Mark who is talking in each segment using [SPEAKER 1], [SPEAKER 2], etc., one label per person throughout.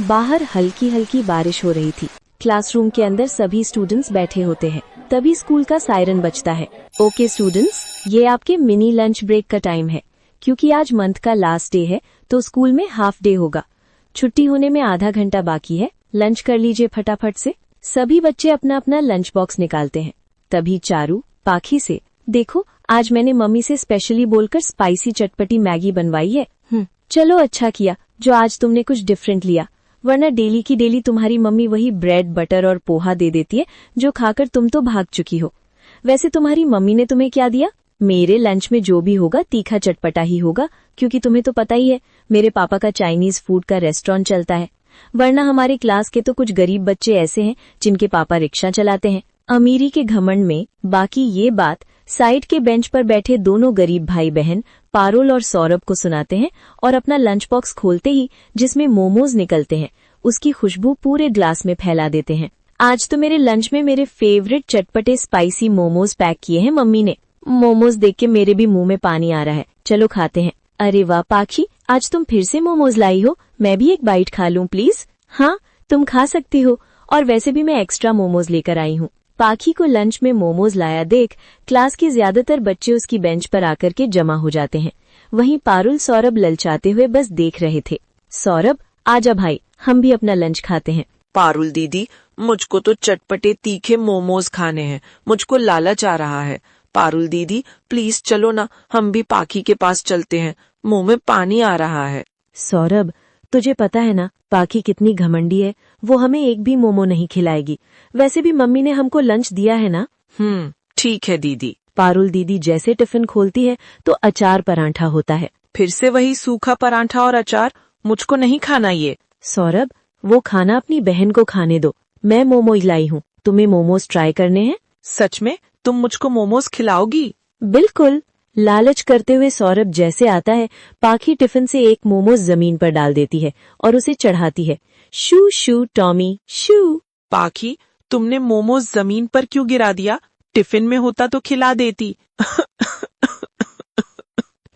[SPEAKER 1] बाहर हल्की हल्की बारिश हो रही थी। क्लासरूम के अंदर सभी स्टूडेंट्स बैठे होते हैं। तभी स्कूल का सायरन बजता है। ओके स्टूडेंट्स, ये आपके मिनी लंच ब्रेक का टाइम है। क्योंकि आज मंथ का लास्ट डे है तो स्कूल में हाफ डे होगा। छुट्टी होने में आधा घंटा बाकी है। लंच कर लीजिए फटाफट से। सभी बच्चे अपना अपना लंच बॉक्स निकालते हैं। तभी चारू पाखी से, देखो आज मैंने मम्मी से स्पेशली बोलकर स्पाइसी चटपटी मैगी बनवाई है। चलो अच्छा किया जो आज तुमने कुछ डिफरेंट लिया, वरना डेली की डेली तुम्हारी मम्मी वही ब्रेड बटर और पोहा दे देती है जो खाकर तुम तो भाग चुकी हो। वैसे तुम्हारी मम्मी ने तुम्हें क्या दिया? मेरे लंच में जो भी होगा तीखा चटपटा ही होगा, क्योंकि तुम्हें तो पता ही है मेरे पापा का चाइनीज फूड का रेस्टोरेंट चलता है। वरना हमारे क्लास के तो कुछ गरीब बच्चे ऐसे हैं जिनके पापा रिक्शा चलाते हैं। अमीरी के घमंड में बाकी ये बात साइड के बेंच पर बैठे दोनों गरीब भाई बहन पारुल और सौरभ को सुनाते हैं और अपना लंच बॉक्स खोलते ही जिसमें मोमोज निकलते हैं उसकी खुशबू पूरे ग्लास में फैला देते हैं। आज तो मेरे लंच में मेरे फेवरेट चटपटे स्पाइसी मोमोज पैक किए हैं मम्मी ने। मोमोज देख के मेरे भी मुंह में पानी आ रहा है। चलो खाते हैं। अरे वाह पाखी, आज तुम फिर से मोमोज लाई हो। मैं भी एक बाइट खा लूं प्लीज? हाँ तुम खा सकती हो, और वैसे भी मैं एक्स्ट्रा मोमोज लेकर आई हूँ। पाखी को लंच में मोमोज लाया देख क्लास के ज्यादातर बच्चे उसकी बेंच पर आकर के जमा हो जाते हैं। वहीं पारुल सौरभ ललचाते हुए बस देख रहे थे। सौरभ आजा भाई, हम भी अपना लंच खाते हैं।
[SPEAKER 2] पारुल दीदी, मुझको तो चटपटे तीखे मोमोज खाने हैं, मुझको लालच आ रहा है। पारुल दीदी प्लीज चलो ना, हम भी पाखी के पास चलते हैं, मुंह में पानी आ रहा है।
[SPEAKER 1] सौरभ, तुझे पता है ना पाखी कितनी घमंडी है, वो हमें एक भी मोमो नहीं खिलाएगी। वैसे भी मम्मी ने हमको लंच दिया है ना।
[SPEAKER 2] ठीक है दीदी।
[SPEAKER 1] पारुल दीदी जैसे टिफिन खोलती है तो अचार परांठा होता है।
[SPEAKER 2] फिर से वही सूखा पराठा और अचार, मुझको नहीं खाना ये।
[SPEAKER 1] सौरभ, वो खाना अपनी बहन को खाने दो। मैं मोमोज लाई हूँ, तुम्हें मोमोज ट्राई करने हैं?
[SPEAKER 2] सच में तुम मुझको मोमोज खिलाओगी?
[SPEAKER 1] बिल्कुल। लालच करते हुए सौरभ जैसे आता है, पाखी टिफिन से एक मोमोज जमीन पर डाल देती है और उसे चढ़ाती है। शू शू टॉमी शू।
[SPEAKER 2] पाखी, तुमने मोमोज जमीन पर क्यों गिरा दिया? टिफिन में होता तो खिला देती।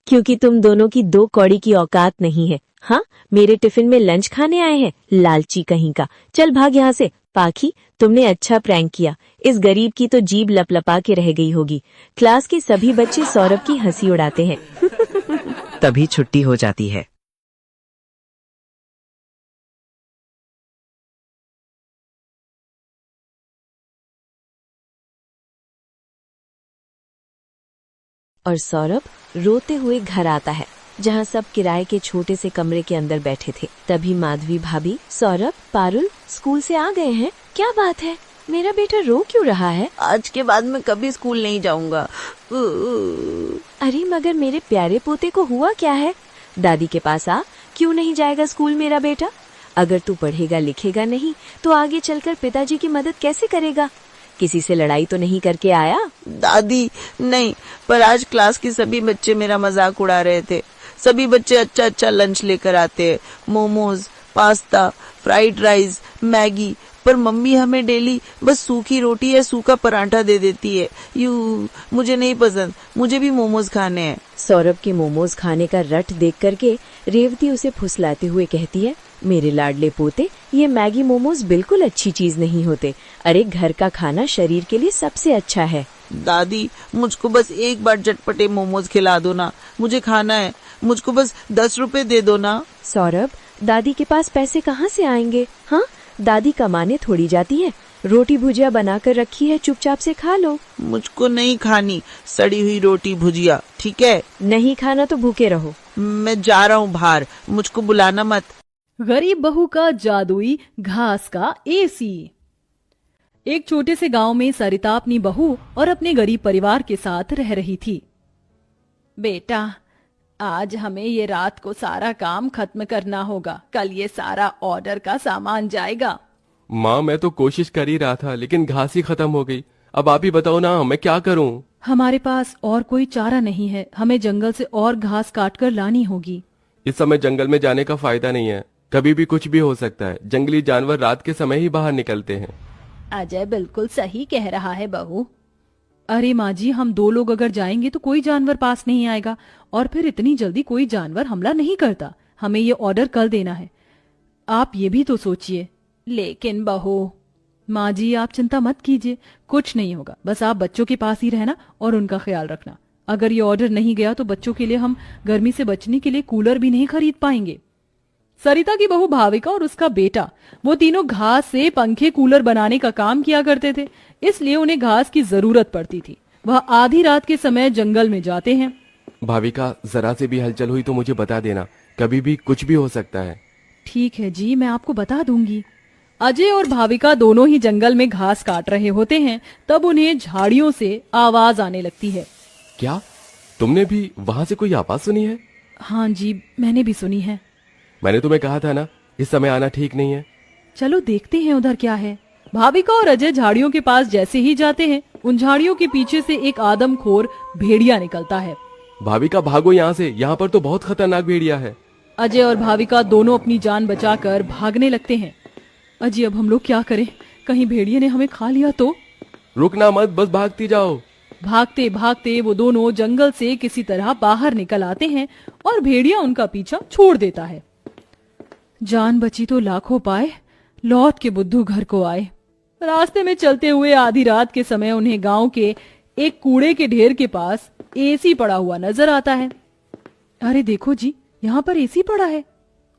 [SPEAKER 1] क्योंकि तुम दोनों की दो कौड़ी की औकात नहीं है। हाँ, मेरे टिफिन में लंच खाने आए हैं, लालची कहीं का। चल भाग यहाँ से। पाखी, तुमने अच्छा प्रैंक किया। इस गरीब की तो जीभ लपलपा के रह गई होगी। क्लास के सभी बच्चे सौरभ की हंसी उड़ाते हैं।
[SPEAKER 3] तभी छुट्टी हो जाती है।
[SPEAKER 1] और सौरभ रोते हुए घर आता है, जहाँ सब किराए के छोटे से कमरे के अंदर बैठे थे। तभी माधवी भाभी, सौरभ, पारुल स्कूल से आ गए हैं। क्या बात है, मेरा बेटा रो क्यों रहा है?
[SPEAKER 4] आज के बाद मैं कभी स्कूल नहीं जाऊंगा।
[SPEAKER 1] अरे मगर मेरे प्यारे पोते को हुआ क्या है? दादी के पास आ। क्यों नहीं जाएगा स्कूल मेरा बेटा? अगर तू पढ़ेगा लिखेगा नहीं तो आगे चलकर पिताजी की मदद कैसे करेगा? किसी से लड़ाई तो नहीं करके आया?
[SPEAKER 4] दादी नहीं, पर आज क्लास के सभी बच्चे मेरा मजाक उड़ा रहे थे। सभी बच्चे अच्छा अच्छा लंच लेकर आते हैं, momos, pasta, fried rice, Maggi, पर मम्मी हमें डेली बस सूखी रोटी या सूखा पराठा दे देती है। मुझे नहीं पसंद, मुझे भी मोमोज खाने हैं।
[SPEAKER 1] सौरभ के मोमोज खाने का रट देख करके रेवती उसे फुसलाते हुए कहती है, मेरे लाडले पोते, ये मैगी मोमोज बिल्कुल अच्छी चीज नहीं होते। अरे घर का खाना शरीर के लिए सबसे अच्छा है।
[SPEAKER 4] दादी, मुझको बस एक बार चटपटे मोमोज खिला दो ना, मुझे खाना है। मुझको बस 10 रुपए दे दो ना।
[SPEAKER 1] सौरभ, दादी के पास पैसे कहाँ से आएंगे? हाँ, दादी कमाने थोड़ी जाती है। रोटी भुजिया बनाकर रखी है, चुपचाप से खा लो।
[SPEAKER 4] मुझको नहीं खानी सड़ी हुई रोटी भुजिया, ठीक है?
[SPEAKER 1] नहीं खाना तो भूखे रहो।
[SPEAKER 4] मैं जा रहा हूँ बाहर, मुझको बुलाना मत।
[SPEAKER 5] गरीब बहू का जादुई घास का एसी। एक छोटे से गांव में सरिता अपनी बहू और अपने गरीब परिवार के साथ रह रही थी। बेटा, आज हमें ये रात को सारा काम खत्म करना होगा, कल ये सारा ऑर्डर का सामान जाएगा।
[SPEAKER 6] माँ, मैं तो कोशिश कर ही रहा था, लेकिन घास ही खत्म हो गई। अब आप ही बताओ ना, मैं क्या करूँ?
[SPEAKER 5] हमारे पास और कोई चारा नहीं है, हमें जंगल से और घास काट कर लानी होगी।
[SPEAKER 6] इस समय जंगल में जाने का फायदा नहीं है, कभी भी कुछ भी हो सकता है। जंगली जानवर रात के समय ही बाहर निकलते हैं।
[SPEAKER 5] अजय बिल्कुल सही कह रहा है बहू। अरे माँ जी, हम 2 लोग अगर जाएंगे तो कोई जानवर पास नहीं आएगा, और फिर इतनी जल्दी कोई जानवर हमला नहीं करता। हमें ये ऑर्डर कल देना है। आप ये भी तो सोचिए। लेकिन बहू। माँ जी आप चिंता मत कीजिए, कुछ नहीं होगा, बस आप बच्चों के पास ही रहना और उनका ख्याल रखना। अगर ये ऑर्डर नहीं गया तो बच्चों के लिए हम गर्मी से बचने के लिए कूलर भी नहीं खरीद पाएंगे। सरिता की बहू भाविका और उसका बेटा वो तीनों घास से पंखे कूलर बनाने का काम किया करते थे, इसलिए उन्हें घास की जरूरत पड़ती थी। वह आधी रात के समय जंगल में जाते हैं।
[SPEAKER 6] भाविका, जरा से भी हलचल हुई तो मुझे बता देना, कभी भी कुछ भी हो सकता है।
[SPEAKER 5] ठीक है जी, मैं आपको बता दूंगी। अजय और भाविका दोनों ही जंगल में घास काट रहे होते हैं, तब उन्हें झाड़ियों से आवाज आने लगती है।
[SPEAKER 6] क्या तुमने भी वहां से कोई आवाज सुनी है?
[SPEAKER 5] हाँ जी, मैंने भी सुनी है।
[SPEAKER 6] मैंने तुम्हें कहा था ना, इस समय आना ठीक नहीं है।
[SPEAKER 5] चलो देखते हैं उधर क्या है। भाविका और अजय झाड़ियों के पास जैसे ही जाते हैं, उन झाड़ियों के पीछे से एक आदमखोर भेड़िया निकलता है।
[SPEAKER 6] भाविका भागो यहाँ से, यहाँ पर तो बहुत खतरनाक भेड़िया है।
[SPEAKER 5] अजय और भाविका दोनों अपनी जान बचाकर भागने लगते हैं। अजय अब हम लोग क्या करें, कहीं भेड़िए ने हमें खा लिया तो?
[SPEAKER 6] रुकना मत, बस भागती जाओ।
[SPEAKER 5] भागते भागते वो दोनों जंगल से किसी तरह बाहर निकल आते हैं और भेड़िया उनका पीछा छोड़ देता है। जान बची तो लाखों पाए, लौट के बुद्धू घर को आए। रास्ते में चलते हुए आधी रात के समय उन्हें गांव के एक कूड़े के ढेर के पास एसी पड़ा हुआ नजर आता है। अरे देखो जी, यहाँ पर एसी पड़ा है।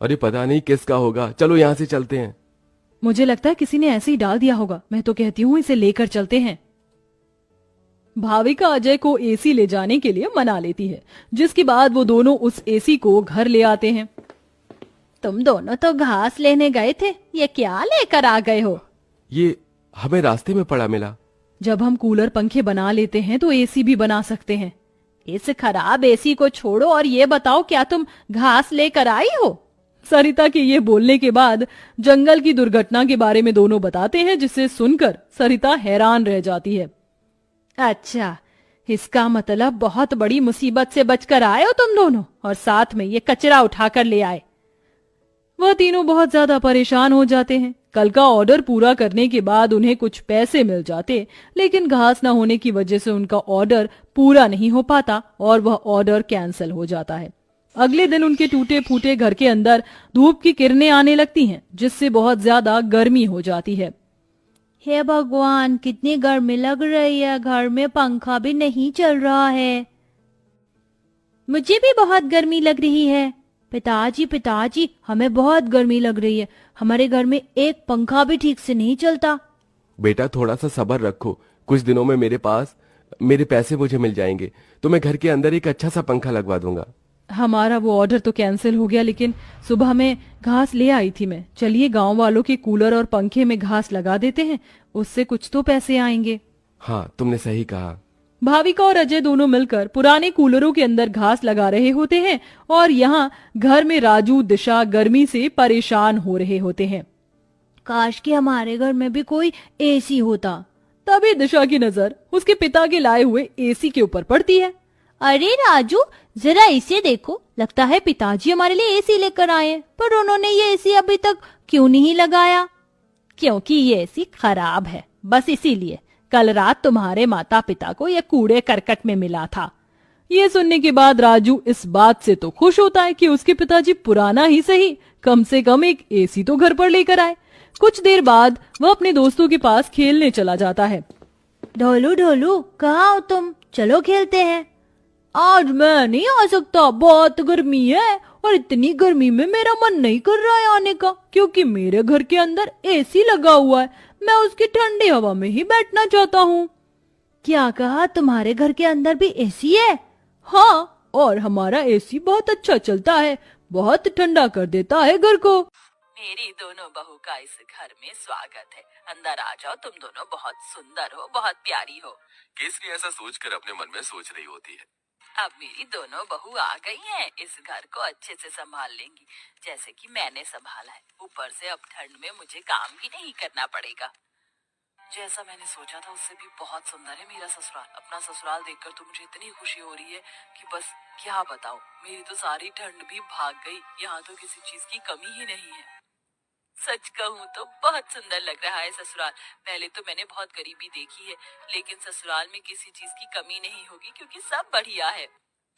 [SPEAKER 6] अरे पता नहीं किसका होगा, चलो यहाँ से चलते हैं।
[SPEAKER 5] मुझे लगता है किसी ने ऐसे ही डाल दिया होगा। मैं तो कहती हूँ इसे लेकर चलते हैं। भाविका अजय को एसी ले जाने के लिए मना लेती है, जिसके बाद वो दोनों उस एसी को घर ले आते हैं। तुम दोनों तो घास लेने गए थे, ये क्या लेकर आ गए हो?
[SPEAKER 6] ये हमें रास्ते में पड़ा मिला।
[SPEAKER 5] जब हम कूलर पंखे बना लेते हैं तो एसी भी बना सकते हैं। इस खराब एसी को छोड़ो और ये बताओ, क्या तुम घास लेकर आई हो? सरिता के ये बोलने के बाद जंगल की दुर्घटना के बारे में दोनों बताते हैं, जिसे सुनकर सरिता हैरान रह जाती है। अच्छा, इसका मतलब बहुत बड़ी मुसीबत से बचकर आए हो तुम दोनों, और साथ में ये कचरा उठाकर ले आए। वह तीनों बहुत ज्यादा परेशान हो जाते हैं। कल का ऑर्डर पूरा करने के बाद उन्हें कुछ पैसे मिल जाते, लेकिन घास न होने की वजह से उनका ऑर्डर पूरा नहीं हो पाता और वह ऑर्डर कैंसिल हो जाता है। अगले दिन उनके टूटे फूटे घर के अंदर धूप की किरणें आने लगती हैं, जिससे बहुत ज्यादा गर्मी हो जाती है। हे भगवान, कितनी गर्मी लग रही है, घर में पंखा भी नहीं चल रहा है। मुझे भी बहुत गर्मी लग रही है। पिताजी, हमें बहुत गर्मी लग रही है। हमारे घर में एक पंखा भी ठीक से नहीं चलता।
[SPEAKER 6] बेटा थोड़ा सा सब्र रखो, कुछ दिनों में मेरे पैसे मुझे मिल जाएंगे तो मैं घर के अंदर एक अच्छा सा पंखा लगवा दूंगा।
[SPEAKER 5] हमारा वो ऑर्डर तो कैंसिल हो गया, लेकिन सुबह में घास ले आई थी मैं। चलिए गांव वालों के कूलर और पंखे में घास लगा देते हैं, उससे कुछ तो पैसे आएंगे।
[SPEAKER 6] हाँ, तुमने सही कहा।
[SPEAKER 5] भाविका और अजय दोनों मिलकर पुराने कूलरों के अंदर घास लगा रहे होते हैं और यहाँ घर में राजू दिशा गर्मी से परेशान हो रहे होते हैं। काश कि हमारे घर में भी कोई एसी होता। तभी दिशा की नजर उसके पिता के लाए हुए एसी के ऊपर पड़ती है। अरे राजू, जरा इसे देखो, लगता है पिताजी हमारे लिए एसी लेकर आए हैं, पर उन्होंने ये एसी अभी तक क्यों नहीं लगाया? क्योंकि ये एसी खराब है, बस इसीलिए। कल रात तुम्हारे माता पिता को यह कूड़े करकट में मिला था। ये सुनने के बाद राजू इस बात से तो खुश होता है कि उसके पिताजी पुराना ही सही, कम से कम एक एसी तो घर पर लेकर आए। कुछ देर बाद वह अपने दोस्तों के पास खेलने चला जाता है। ढोलू, कहाँ हो तुम? चलो खेलते हैं। आज मैं नहीं आ सकता, बहुत गर्मी है और इतनी गर्मी में मेरा मन नहीं कर रहा है आने का, क्योंकि मेरे घर के अंदर एसी लगा हुआ है। मैं उसकी ठंडी हवा में ही बैठना चाहता हूँ। क्या कहा? तुम्हारे घर के अंदर भी एसी है? हाँ, और हमारा एसी बहुत अच्छा चलता है, बहुत ठंडा कर देता है घर को।
[SPEAKER 7] मेरी दोनों बहू का इस घर में स्वागत है। अंदर आ जाओ, तुम दोनों बहुत सुंदर हो, बहुत प्यारी हो।
[SPEAKER 6] केसरी ऐसा सोचकर अपने मन में सोच रही होती है।
[SPEAKER 7] अब मेरी दोनों बहू आ गई हैं, इस घर को अच्छे से संभाल लेंगी, जैसे कि मैंने संभाला है। ऊपर से अब ठंड में मुझे काम भी नहीं करना पड़ेगा। जैसा मैंने सोचा था उससे भी बहुत सुंदर है मेरा ससुराल। अपना ससुराल देखकर तो मुझे इतनी खुशी हो रही है कि बस क्या बताऊं। मेरी तो सारी ठंड भी भाग गई। यहाँ तो किसी चीज की कमी ही नहीं है। सच कहूँ तो बहुत सुंदर लग रहा है ससुराल। पहले तो मैंने बहुत गरीबी देखी है, लेकिन ससुराल में किसी चीज की कमी नहीं होगी क्योंकि सब बढ़िया है।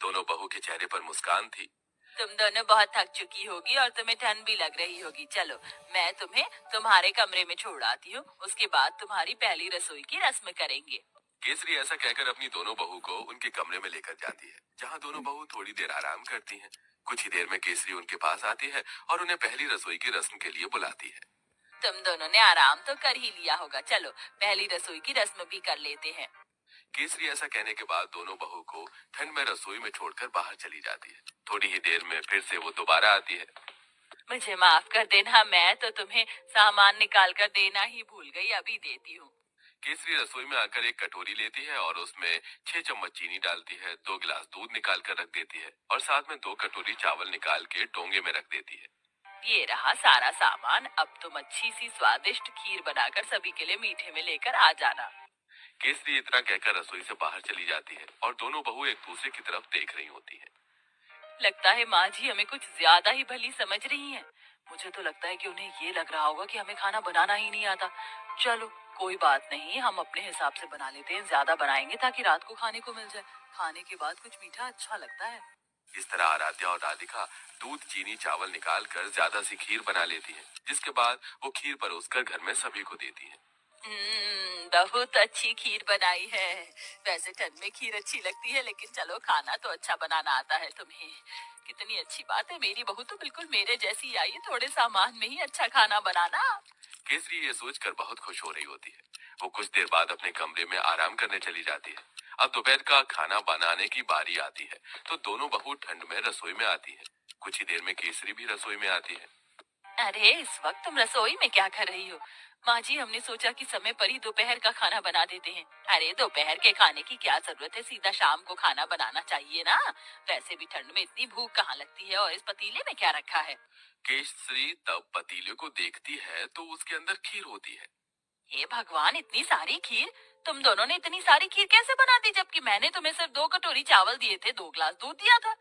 [SPEAKER 6] दोनों बहू के चेहरे पर मुस्कान थी।
[SPEAKER 7] तुम दोनों बहुत थक चुकी होगी और तुम्हें ठंड भी लग रही होगी। चलो मैं तुम्हें तुम्हारे कमरे में छोड़ आती हूँ, उसके बाद तुम्हारी पहली रसोई की रस्म करेंगे।
[SPEAKER 6] केसरी ऐसा कहकर अपनी दोनों बहू को उनके कमरे में लेकर जाती है, जहाँ दोनों बहू थोड़ी देर आराम करती हैं। कुछ ही देर में केसरी उनके पास आती है और उन्हें पहली रसोई की रस्म के लिए बुलाती है।
[SPEAKER 7] तुम दोनों ने आराम तो कर ही लिया होगा, चलो पहली रसोई की रस्म भी कर लेते हैं।
[SPEAKER 6] केसरी ऐसा कहने के बाद दोनों बहू को ठंड में रसोई में छोड़कर बाहर चली जाती है। थोड़ी ही देर में फिर से वो दोबारा आती है।
[SPEAKER 7] मुझे माफ कर देना, मैं तो तुम्हें सामान निकाल कर देना ही भूल गई, अभी देती हूँ।
[SPEAKER 6] केसरी रसोई में आकर एक कटोरी लेती है और उसमें 6 चम्मच चीनी डालती है, 2 गिलास दूध निकाल कर रख देती है और साथ में 2 कटोरी चावल निकाल के डोंगे में रख देती है।
[SPEAKER 7] ये रहा सारा सामान, अब तुम अच्छी सी स्वादिष्ट खीर बनाकर सभी के लिए मीठे में लेकर आ जाना।
[SPEAKER 6] केसरी इतना कहकर रसोई से बाहर चली जाती है और दोनों बहू एक दूसरे की तरफ देख रही होती है।
[SPEAKER 7] लगता है माँ जी हमें कुछ ज्यादा ही भली समझ रही हैं। मुझे तो लगता है कि उन्हें ये लग रहा होगा कि हमें खाना बनाना ही नहीं आता। चलो कोई बात नहीं, हम अपने हिसाब से बना लेते हैं, ज्यादा बनाएंगे ताकि रात को खाने को मिल जाए। खाने के बाद कुछ मीठा अच्छा लगता है।
[SPEAKER 6] इस तरह आराध्या और राधिका दूध चीनी चावल निकाल कर ज्यादा सी खीर बना लेती हैं, जिसके बाद वो खीर परोसकर घर में सभी को देती हैं।
[SPEAKER 7] बहुत अच्छी खीर बनाई है। वैसे ठंड में खीर अच्छी लगती है, लेकिन चलो खाना तो अच्छा बनाना आता है तुम्हें। कितनी अच्छी बात है, मेरी बहू तो बिल्कुल मेरे जैसी आई है, थोड़े सामान में ही अच्छा खाना बनाना।
[SPEAKER 6] केसरी ये सोचकर बहुत खुश हो रही होती है। वो कुछ देर बाद अपने कमरे में आराम करने चली जाती है। अब दोपहर का खाना बनाने की बारी आती है, तो दोनों बहू ठंड में रसोई में आती है। कुछ ही देर में केसरी भी रसोई में आती है।
[SPEAKER 7] अरे इस वक्त तुम रसोई में क्या कर रही हो? माँ जी हमने सोचा कि समय पर ही दोपहर का खाना बना देते हैं। अरे दोपहर के खाने की क्या जरूरत है, सीधा शाम को खाना बनाना चाहिए ना। वैसे भी ठंड में इतनी भूख कहाँ लगती है, और इस पतीले में क्या रखा है?
[SPEAKER 6] केसरी तब पतीले को देखती है तो उसके अंदर खीर होती है।
[SPEAKER 7] हे भगवान, इतनी सारी खीर! तुम दोनों ने इतनी सारी खीर कैसे बना दी, जबकि मैंने तुम्हें सिर्फ 2 कटोरी चावल दिए थे, 2 गिलास दूध दिया था।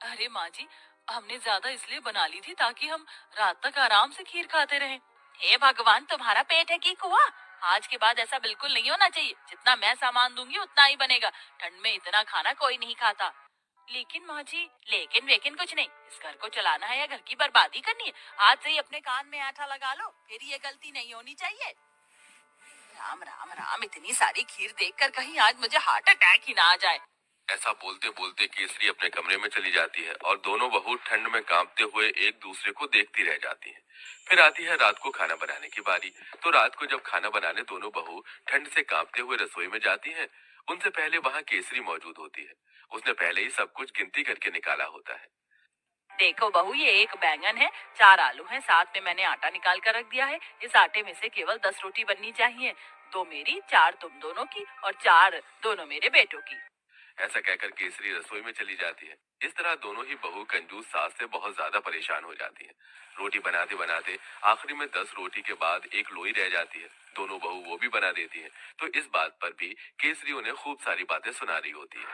[SPEAKER 7] अरे माँ जी, हमने ज्यादा इसलिए बना ली थी ताकि हम रात तक आराम से खीर खाते रहें। हे भगवान, तुम्हारा पेट है कि कुआं? आज के बाद ऐसा बिल्कुल नहीं होना चाहिए। जितना मैं सामान दूंगी उतना ही बनेगा। ठंड में इतना खाना कोई नहीं खाता। लेकिन माँ जी, लेकिन वेकिन कुछ नहीं। इस घर को चलाना है या घर की बर्बादी करनी है? आज से ही अपने कान में आटा लगा लो, फिर ये गलती नहीं होनी चाहिए। राम राम राम, इतनी सारी खीर देखकर कहीं आज मुझे हार्ट अटैक ही ना आ जाए।
[SPEAKER 6] ऐसा बोलते बोलते केसरी अपने कमरे में चली जाती है और दोनों बहू ठंड में कांपते हुए एक दूसरे को देखती रह जाती हैं। फिर आती है रात को खाना बनाने की बारी। तो रात को जब खाना बनाने दोनों बहू ठंड से कांपते हुए रसोई में जाती हैं, उनसे पहले वहाँ केसरी मौजूद होती है। उसने पहले ही सब कुछ गिनती करके निकाला होता है।
[SPEAKER 7] देखो बहू, ये 1 बैंगन है, 4 आलू हैं, साथ में मैंने आटा निकाल कर रख दिया है। इस आटे में से केवल 10 रोटी बननी चाहिए, 2 मेरी, 4 तुम दोनों की और 4 दोनों मेरे बेटों की।
[SPEAKER 6] ऐसा कहकर केसरी रसोई में चली जाती है। इस तरह दोनों ही बहू कंजूस सास से बहुत ज्यादा परेशान हो जाती हैं। रोटी बनाते बनाते आखिरी में 10 रोटी के बाद एक लोई रह जाती है। दोनों बहू वो भी बना देती हैं। तो इस बात पर भी केसरी उन्हें खूब सारी बातें सुना रही होती है।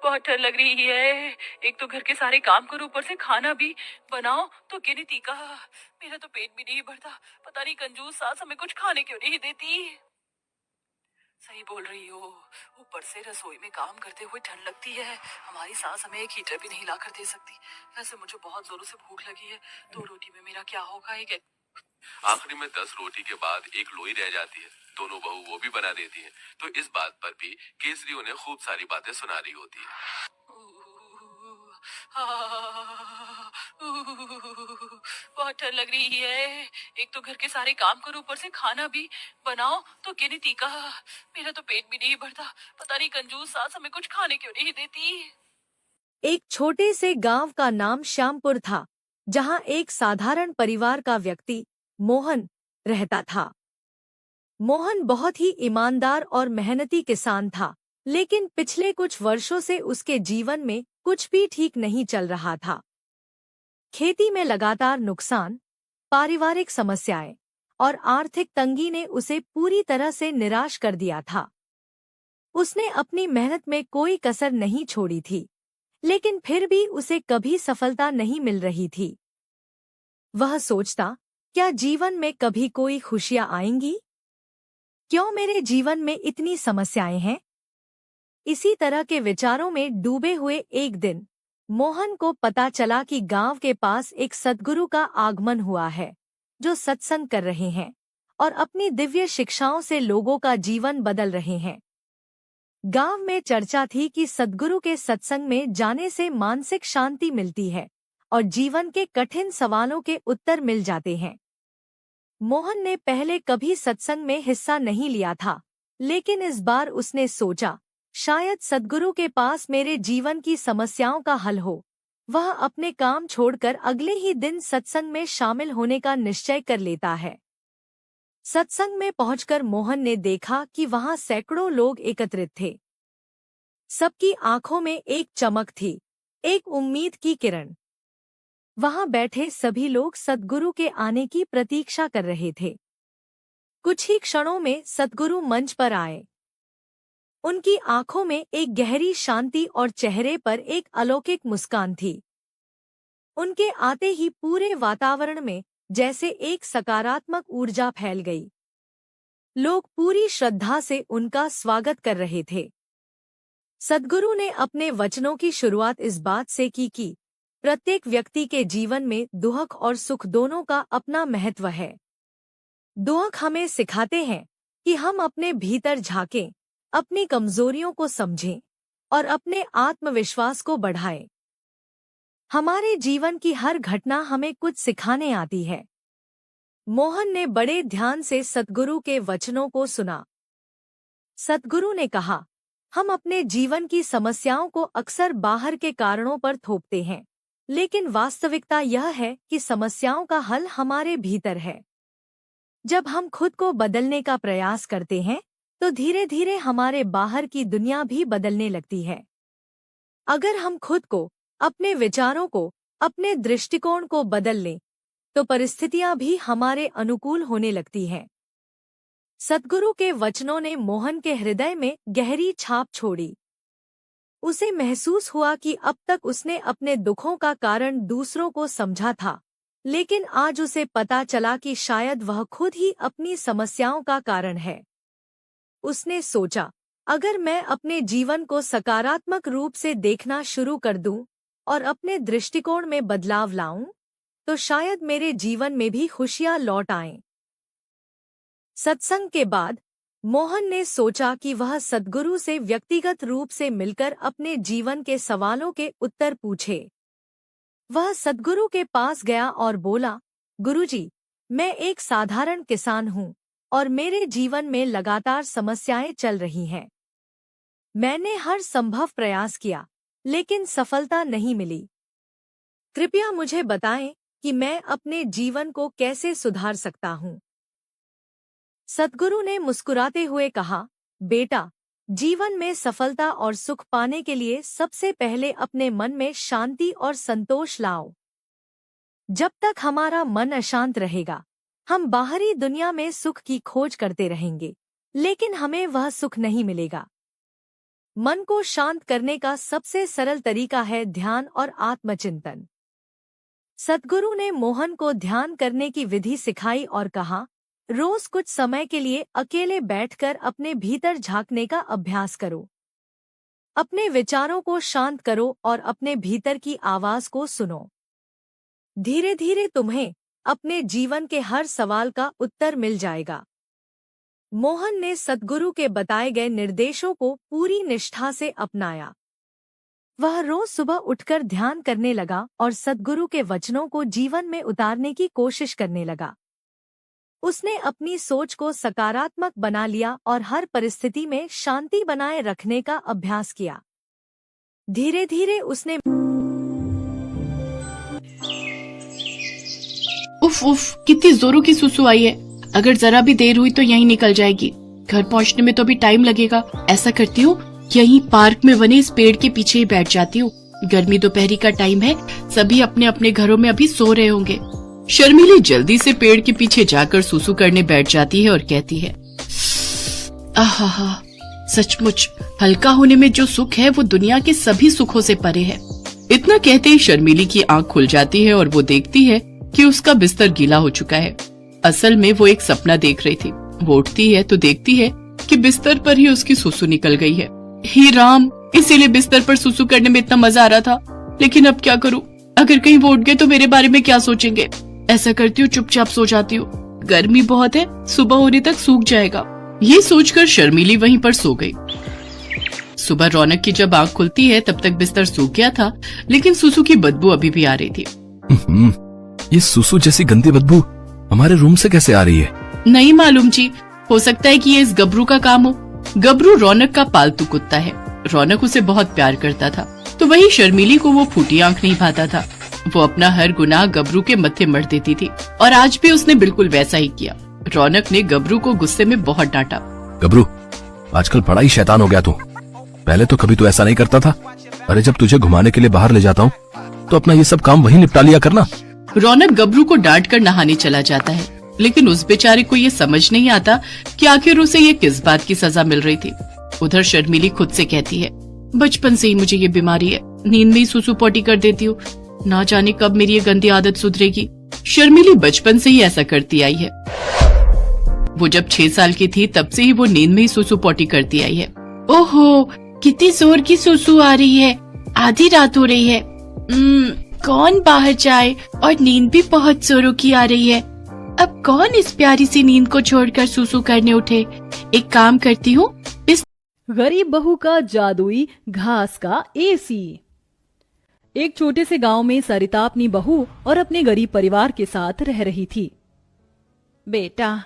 [SPEAKER 7] बहुत ठंड लग रही है। एक तो घर के सारे काम करो, ऊपर से खाना भी बनाओ, तो गिनती का। मेरा तो पेट भी नहीं भरता। पता नहीं कंजूस सास हमें कुछ खाने क्यों नहीं देती। सही बोल रही हो, ऊपर से रसोई में काम करते हुए ठंड लगती है। हमारी सास हमें एक हीटर भी नहीं ला कर दे सकती। वैसे मुझे बहुत जोरों से भूख लगी है, 2 रोटी में मेरा क्या होगा? एक
[SPEAKER 6] आखिरी में 10 रोटी के बाद एक लोई रह जाती है। दोनों बहू वो भी बना देती हैं। तो इस बात पर भी केसरी उन्हें खूब सारी बातें सुना रही होती है।
[SPEAKER 7] बहुत ठंड लग रही है। एक तो घर के सारे काम करो, ऊपर से खाना भी बनाओ, तो गिनती का। मेरा तो पेट भी नहीं भरता। पता नहीं कंजूस सास हमें कुछ खाने क्यों नहीं देती।
[SPEAKER 8] एक छोटे से गांव का नाम श्यामपुर था, जहां एक साधारण परिवार का व्यक्ति मोहन रहता था। मोहन बहुत ही ईमानदार और मेहनती किसान था, लेकिन पिछले कुछ वर्षों से उसके जीवन में कुछ भी ठीक नहीं चल रहा था। खेती में लगातार नुकसान, पारिवारिक समस्याएं और आर्थिक तंगी ने उसे पूरी तरह से निराश कर दिया था। उसने अपनी मेहनत में कोई कसर नहीं छोड़ी थी, लेकिन फिर भी उसे कभी सफलता नहीं मिल रही थी। वह सोचता, क्या जीवन में कभी कोई खुशियां आएंगी? क्यों मेरे जीवन में इतनी समस्याएं हैं? इसी तरह के विचारों में डूबे हुए एक दिन मोहन को पता चला कि गांव के पास एक सद्गुरु का आगमन हुआ है, जो सत्संग कर रहे हैं और अपनी दिव्य शिक्षाओं से लोगों का जीवन बदल रहे हैं। गांव में चर्चा थी कि सद्गुरु के सत्संग में जाने से मानसिक शांति मिलती है और जीवन के कठिन सवालों के उत्तर मिल जाते हैं। मोहन ने पहले कभी सत्संग में हिस्सा नहीं लिया था, लेकिन इस बार उसने सोचा, शायद सद्गुरु के पास मेरे जीवन की समस्याओं का हल हो। वह अपने काम छोड़कर अगले ही दिन सत्संग में शामिल होने का निश्चय कर लेता है। सत्संग में पहुंचकर मोहन ने देखा कि वहां सैकड़ों लोग एकत्रित थे। सबकी आंखों में एक चमक थी, एक उम्मीद की किरण। वहां बैठे सभी लोग सद्गुरु के आने की प्रतीक्षा कर रहे थे। कुछ ही क्षणों में सद्गुरु मंच पर आए। उनकी आंखों में एक गहरी शांति और चेहरे पर एक अलौकिक मुस्कान थी। उनके आते ही पूरे वातावरण में जैसे एक सकारात्मक ऊर्जा फैल गई। लोग पूरी श्रद्धा से उनका स्वागत कर रहे थे। सद्गुरु ने अपने वचनों की शुरुआत इस बात से की कि प्रत्येक व्यक्ति के जीवन में दुख और सुख दोनों का अपना महत्व है। दुख हमें सिखाते हैं कि हम अपने भीतर झांकें, अपनी कमजोरियों को समझें और अपने आत्मविश्वास को बढ़ाएं। हमारे जीवन की हर घटना हमें कुछ सिखाने आती है। मोहन ने बड़े ध्यान से सद्गुरु के वचनों को सुना। सद्गुरु ने कहा, हम अपने जीवन की समस्याओं को अक्सर बाहर के कारणों पर थोपते हैं, लेकिन वास्तविकता यह है कि समस्याओं का हल हमारे भीतर है। जब हम खुद को बदलने का प्रयास करते हैं, तो धीरे धीरे हमारे बाहर की दुनिया भी बदलने लगती है। अगर हम खुद को, अपने विचारों को, अपने दृष्टिकोण को बदल लें, तो परिस्थितियां भी हमारे अनुकूल होने लगती हैं। सद्गुरु के वचनों ने मोहन के हृदय में गहरी छाप छोड़ी। उसे महसूस हुआ कि अब तक उसने अपने दुखों का कारण दूसरों को समझा था, लेकिन आज उसे पता चला कि शायद वह खुद ही अपनी समस्याओं का कारण है। उसने सोचा, अगर मैं अपने जीवन को सकारात्मक रूप से देखना शुरू कर दूं और अपने दृष्टिकोण में बदलाव लाऊं, तो शायद मेरे जीवन में भी खुशियां लौट आएं। सत्संग के बाद मोहन ने सोचा कि वह सद्गुरु से व्यक्तिगत रूप से मिलकर अपने जीवन के सवालों के उत्तर पूछे। वह सद्गुरु के पास गया और बोला, गुरुजी, मैं एक साधारण किसान हूँ और मेरे जीवन में लगातार समस्याएं चल रही हैं। मैंने हर संभव प्रयास किया, लेकिन सफलता नहीं मिली। कृपया मुझे बताएं कि मैं अपने जीवन को कैसे सुधार सकता हूँ। सद्गुरु ने मुस्कुराते हुए कहा, बेटा, जीवन में सफलता और सुख पाने के लिए सबसे पहले अपने मन में शांति और संतोष लाओ। जब तक हमारा मन अशांत रहेगा, हम बाहरी दुनिया में सुख की खोज करते रहेंगे, लेकिन हमें वह सुख नहीं मिलेगा। मन को शांत करने का सबसे सरल तरीका है ध्यान और आत्मचिंतन। सद्गुरु ने मोहन को ध्यान करने की विधि सिखाई और कहा, रोज कुछ समय के लिए अकेले बैठकर अपने भीतर झांकने का अभ्यास करो। अपने विचारों को शांत करो और अपने भीतर की आवाज को सुनो। धीरे धीरे तुम्हें अपने जीवन के हर सवाल का उत्तर मिल जाएगा। मोहन ने सद्गुरु के बताए गए निर्देशों को पूरी निष्ठा से अपनाया। वह रोज सुबह उठकर ध्यान करने लगा और सद्गुरु के वचनों को जीवन में उतारने की कोशिश करने लगा। उसने अपनी सोच को सकारात्मक बना लिया और हर परिस्थिति में शांति बनाए रखने का अभ्यास किया। धीरे धीरे उसने
[SPEAKER 9] उफ उफ, कितनी जोरों की सुसु आई है। अगर जरा भी देर हुई तो यहीं निकल जाएगी। घर पहुंचने में तो भी टाइम लगेगा। ऐसा करती हूँ, यहीं पार्क में बने इस पेड़ के पीछे ही बैठ जाती हूँ। गर्मी दोपहरी का टाइम है, सभी अपने अपने घरों में अभी सो रहे होंगे। शर्मिली जल्दी से पेड़ के पीछे जाकर सुसु करने बैठ जाती है और कहती है, आहा, सचमुच हल्का होने में जो सुख है वो दुनिया के सभी सुखों से परे है। इतना कहते ही शर्मिली की आंख खुल जाती है और वो देखती है कि उसका बिस्तर गीला हो चुका है। असल में वो एक सपना देख रही थी। वो उठती है तो देखती है कि बिस्तर पर ही उसकी सुसु निकल गई है। हे राम, इसीलिए बिस्तर पर सुसु करने में इतना मजा आ रहा था। लेकिन अब क्या करूं? अगर कहीं वो उठ गए तो मेरे बारे में क्या सोचेंगे? ऐसा करती हूँ, चुपचाप सो जाती हूँ। गर्मी बहुत है, सुबह होने तक सूख जाएगा। ये सोचकर शर्मीली वहीं पर सो गई। सुबह रौनक की जब आंख खुलती है तब तक बिस्तर सूख गया था, लेकिन सुसु की बदबू अभी भी आ रही थी।
[SPEAKER 10] ये सुसु जैसी गंदी बदबू हमारे रूम से कैसे आ रही है?
[SPEAKER 9] नहीं मालूम जी, हो सकता है कि ये इस गबरू का काम हो। गबरू रौनक का पालतू कुत्ता है। रौनक उसे बहुत प्यार करता था, तो वही शर्मीली को वो फूटी आंख नहीं पाता था। वो अपना हर गुनाह गबरू के मत्थे मर देती थी, और आज भी उसने बिल्कुल वैसा ही किया। रौनक ने गबरू को गुस्से में बहुत डांटा।
[SPEAKER 10] गबरू, आजकल बड़ा ही शैतान हो गया तू। पहले तो कभी तू ऐसा नहीं करता था। अरे जब तुझे घुमाने के लिए बाहर ले जाता हूँ तो अपना ये सब काम वहीं निपटा लिया करना।
[SPEAKER 9] रौनक गबरू को डांट कर नहाने चला जाता है, लेकिन उस बेचारे को ये समझ नहीं आता कि आखिर उसे ये किस बात की सजा मिल रही थी। उधर शर्मीली खुद से कहती है, बचपन से ही मुझे ये बीमारी है, नींद में ही सुसु पोटी कर देती हूँ। ना जाने कब मेरी ये गंदी आदत सुधरेगी। शर्मीली बचपन से ही ऐसा करती आई है। वो जब 6 साल की थी तब से ही वो नींद में ही सुसु पोटी करती आई है। ओहो, कितनी जोर की सुसु आ रही है। आधी रात हो रही है। कौन बाहर जाए, और नींद भी बहुत जोरों की आ रही है। अब कौन इस प्यारी सी नींद को छोड़कर सुसु करने उठे। एक काम करती हूँ, इस
[SPEAKER 5] गरीब बहू का जादुई घास का एसी। एक छोटे से गांव में सरिता अपनी बहू और अपने गरीब परिवार के साथ रह रही थी। बेटा,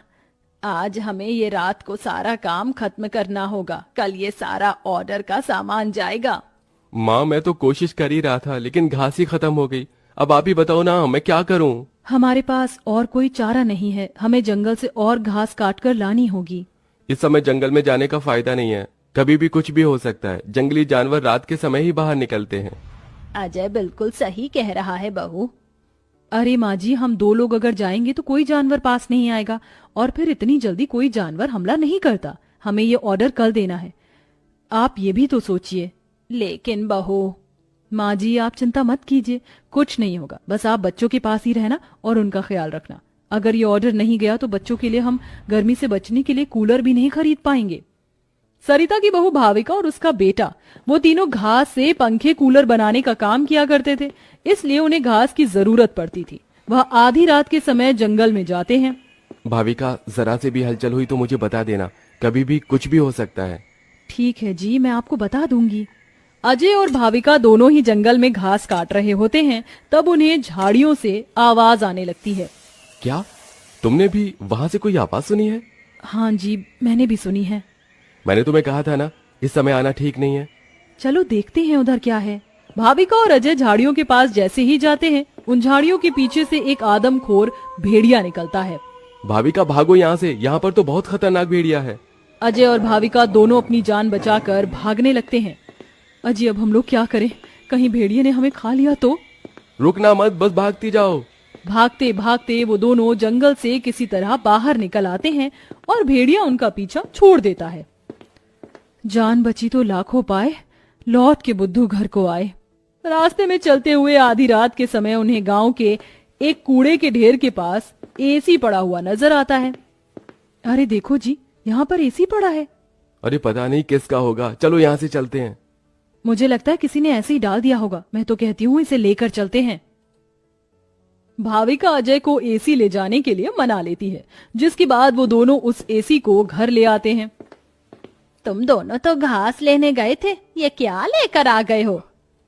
[SPEAKER 5] आज हमें ये रात को सारा काम खत्म करना होगा। कल ये सारा ऑर्डर का सामान जाएगा।
[SPEAKER 6] माँ, मैं तो कोशिश कर ही रहा था, लेकिन घास ही खत्म हो गई। अब आप ही बताओ ना, मैं क्या करूँ?
[SPEAKER 5] हमारे पास और कोई चारा नहीं है। हमें जंगल से और घास काट कर लानी होगी।
[SPEAKER 6] इस समय जंगल में जाने का फायदा नहीं है, कभी भी कुछ भी हो सकता है। जंगली जानवर रात के समय ही बाहर निकलते हैं।
[SPEAKER 5] अजय बिल्कुल सही कह रहा है बहू। अरे माँ जी, हम 2 लोग अगर जाएंगे तो कोई जानवर पास नहीं आएगा, और फिर इतनी जल्दी कोई जानवर हमला नहीं करता। हमें ये ऑर्डर कल देना है। आप ये भी तो सोचिए। लेकिन बहू। माँ जी, आप चिंता मत कीजिए, कुछ नहीं होगा। बस आप बच्चों के पास ही रहना और उनका ख्याल रखना। अगर ये ऑर्डर नहीं गया तो बच्चों के लिए हम गर्मी से बचने के लिए कूलर भी नहीं खरीद पाएंगे। सरिता की बहू भाविका और उसका बेटा, वो तीनों घास से पंखे कूलर बनाने का काम किया करते थे, इसलिए उन्हें घास की जरूरत पड़ती थी। वह आधी रात के समय जंगल में जाते हैं।
[SPEAKER 6] भाविका, जरा से भी हलचल हुई तो मुझे बता देना, कभी भी कुछ भी हो सकता है।
[SPEAKER 5] ठीक है जी, मैं आपको बता दूंगी। अजय और भाविका दोनों ही जंगल में घास काट रहे होते हैं, तब उन्हें झाड़ियों से आवाज आने लगती है।
[SPEAKER 6] क्या तुमने भी वहां से कोई आवाज सुनी है?
[SPEAKER 5] हाँ जी, मैंने भी सुनी है।
[SPEAKER 6] मैंने तुम्हें कहा था ना, इस समय आना ठीक नहीं है।
[SPEAKER 5] चलो देखते हैं उधर क्या है। भाविका और अजय झाड़ियों के पास जैसे ही जाते हैं, उन झाड़ियों के पीछे से एक आदमखोर भेड़िया निकलता है।
[SPEAKER 6] भाविका, भागो यहाँ से, यहाँ पर तो बहुत खतरनाक भेड़िया है।
[SPEAKER 5] अजय और भाविका दोनों अपनी जान बचाकर भागने लगते हैं। अजय, अब हम लोग क्या करें? कहीं भेड़िए ने हमें खा लिया तो?
[SPEAKER 6] रुकना मत, बस भागती जाओ।
[SPEAKER 5] भागते भागते वो दोनों जंगल से किसी तरह बाहर निकल आते हैं और भेड़िया उनका पीछा छोड़ देता है। जान बची तो लाखों पाए, लौट के बुद्धू घर को आए। रास्ते में चलते हुए आधी रात के समय उन्हें गांव के एक कूड़े के ढेर के पास एसी पड़ा हुआ नजर आता है। अरे देखो जी, यहाँ पर एसी पड़ा है।
[SPEAKER 6] अरे पता नहीं किसका होगा, चलो यहाँ से चलते हैं।
[SPEAKER 5] मुझे लगता है किसी ने ऐसे ही डाल दिया होगा। मैं तो कहती हूँ इसे लेकर चलते हैं। भाविका अजय को एसी ले जाने के लिए मना लेती है, जिसके बाद वो दोनों उस एसी को घर ले आते हैं। तुम दोनों तो घास लेने गए थे, ये क्या लेकर आ गए हो?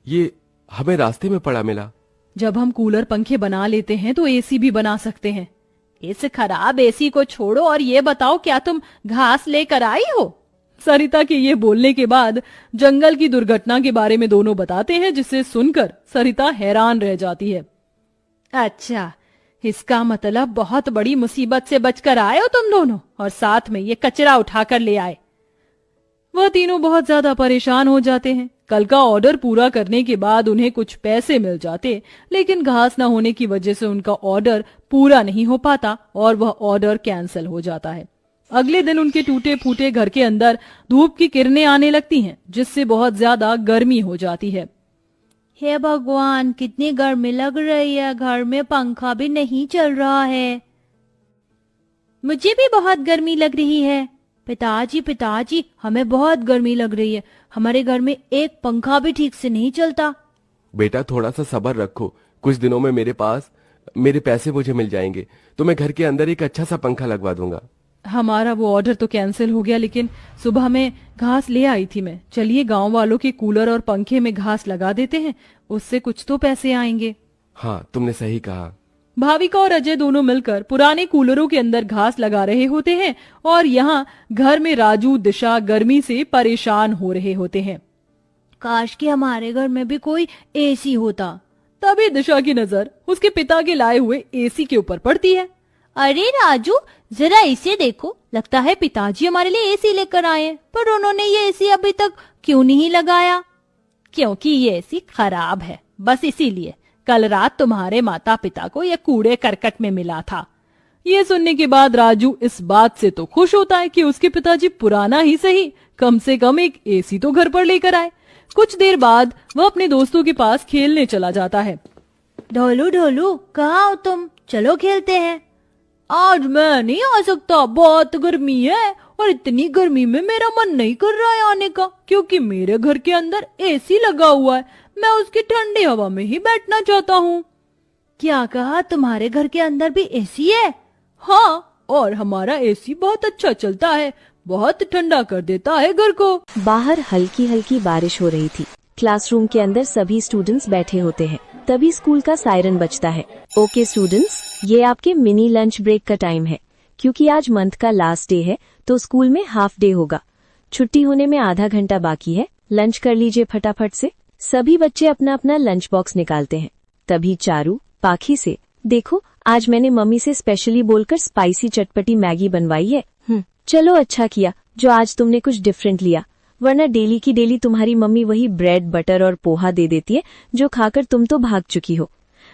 [SPEAKER 6] ये हमें रास्ते में पड़ा मिला।
[SPEAKER 5] जब हम कूलर पंखे बना लेते हैं तो एसी भी बना सकते हैं। इस खराब एसी को छोड़ो और ये बताओ, क्या तुम घास लेकर आई हो? सरिता के ये बोलने के बाद जंगल की दुर्घटना के बारे में दोनों बताते हैं, जिसे सुनकर सरिता हैरान रह जाती है। अच्छा, इसका मतलब बहुत बड़ी मुसीबत से बचकर आए हो तुम दोनों, और साथ में ये कचरा उठाकर ले आए। वह तीनों बहुत ज्यादा परेशान हो जाते हैं। कल का ऑर्डर पूरा करने के बाद उन्हें कुछ पैसे मिल जाते, लेकिन घास न होने की वजह से उनका ऑर्डर पूरा नहीं हो पाता और वह ऑर्डर कैंसिल हो जाता है। अगले दिन उनके टूटे फूटे घर के अंदर धूप की किरणें आने लगती हैं, जिससे बहुत ज्यादा गर्मी हो जाती है। हे भगवान, कितनी गर्मी लग रही है, घर में पंखा भी नहीं चल रहा है। मुझे भी बहुत गर्मी लग रही है। पिताजी, हमें बहुत गर्मी लग रही है। हमारे घर में एक पंखा भी ठीक से नहीं चलता।
[SPEAKER 11] बेटा थोड़ा सा सब्र रखो, कुछ दिनों में मेरे पैसे मुझे मिल जाएंगे तो मैं घर के अंदर एक अच्छा सा पंखा लगवा दूंगा।
[SPEAKER 5] हमारा वो ऑर्डर तो कैंसिल हो गया, लेकिन सुबह में घास ले आई थी मैं। चलिए गांव वालों के कूलर और पंखे में घास लगा देते हैं, उससे कुछ तो पैसे आएंगे।
[SPEAKER 11] हाँ तुमने सही कहा।
[SPEAKER 5] भाविका और अजय दोनों मिलकर पुराने कूलरों के अंदर घास लगा रहे होते हैं और यहाँ घर में राजू दिशा गर्मी से परेशान हो रहे होते हैं। काश कि हमारे घर में भी कोई एसी होता। तभी दिशा की नजर उसके पिता के लाए हुए एसी के ऊपर पड़ती है। अरे राजू, जरा इसे देखो, लगता है पिताजी हमारे लिए एसी लेकर आए हैं, पर उन्होंने ये एसी अभी तक क्यों नहीं लगाया? क्योंकि ये एसी खराब है, बस इसीलिए। कल रात तुम्हारे माता पिता को यह कूड़े करकट में मिला था। ये सुनने के बाद राजू इस बात से तो खुश होता है कि उसके पिताजी पुराना ही सही, कम से कम एक एसी तो घर पर लेकर आए। कुछ देर बाद वह अपने दोस्तों के पास खेलने चला जाता है। ढोलू ढोलू, कहाँ हो तुम? चलो खेलते हैं। आज मैं नहीं आ सकता, बहुत गर्मी है और इतनी गर्मी में मेरा मन नहीं कर रहा है आने का, क्योंकि मेरे घर के अंदर एसी लगा हुआ है। मैं उसकी ठंडी हवा में ही बैठना चाहता हूँ। क्या कहा? तुम्हारे घर के अंदर भी एसी है? हाँ, और हमारा एसी बहुत अच्छा चलता है, बहुत ठंडा कर देता है घर को।
[SPEAKER 1] बाहर हल्की हल्की बारिश हो रही थी। क्लासरूम के अंदर सभी स्टूडेंट्स बैठे होते हैं। तभी स्कूल का सायरन बजता है। ओके स्टूडेंट्स, ये आपके मिनी लंच ब्रेक का टाइम है, क्योंकि आज मंथ का लास्ट डे है तो स्कूल में हाफ डे होगा। छुट्टी होने में आधा घंटा बाकी है, लंच कर लीजिए फटाफट से। सभी बच्चे अपना अपना लंच बॉक्स निकालते हैं। तभी चारू पाखी से, देखो आज मैंने मम्मी से स्पेशली बोलकर स्पाइसी चटपटी मैगी बनवाई है। चलो अच्छा किया जो आज तुमने कुछ डिफरेंट लिया, वरना डेली की डेली तुम्हारी मम्मी वही ब्रेड बटर और पोहा दे देती है जो खाकर तुम तो भाग चुकी हो।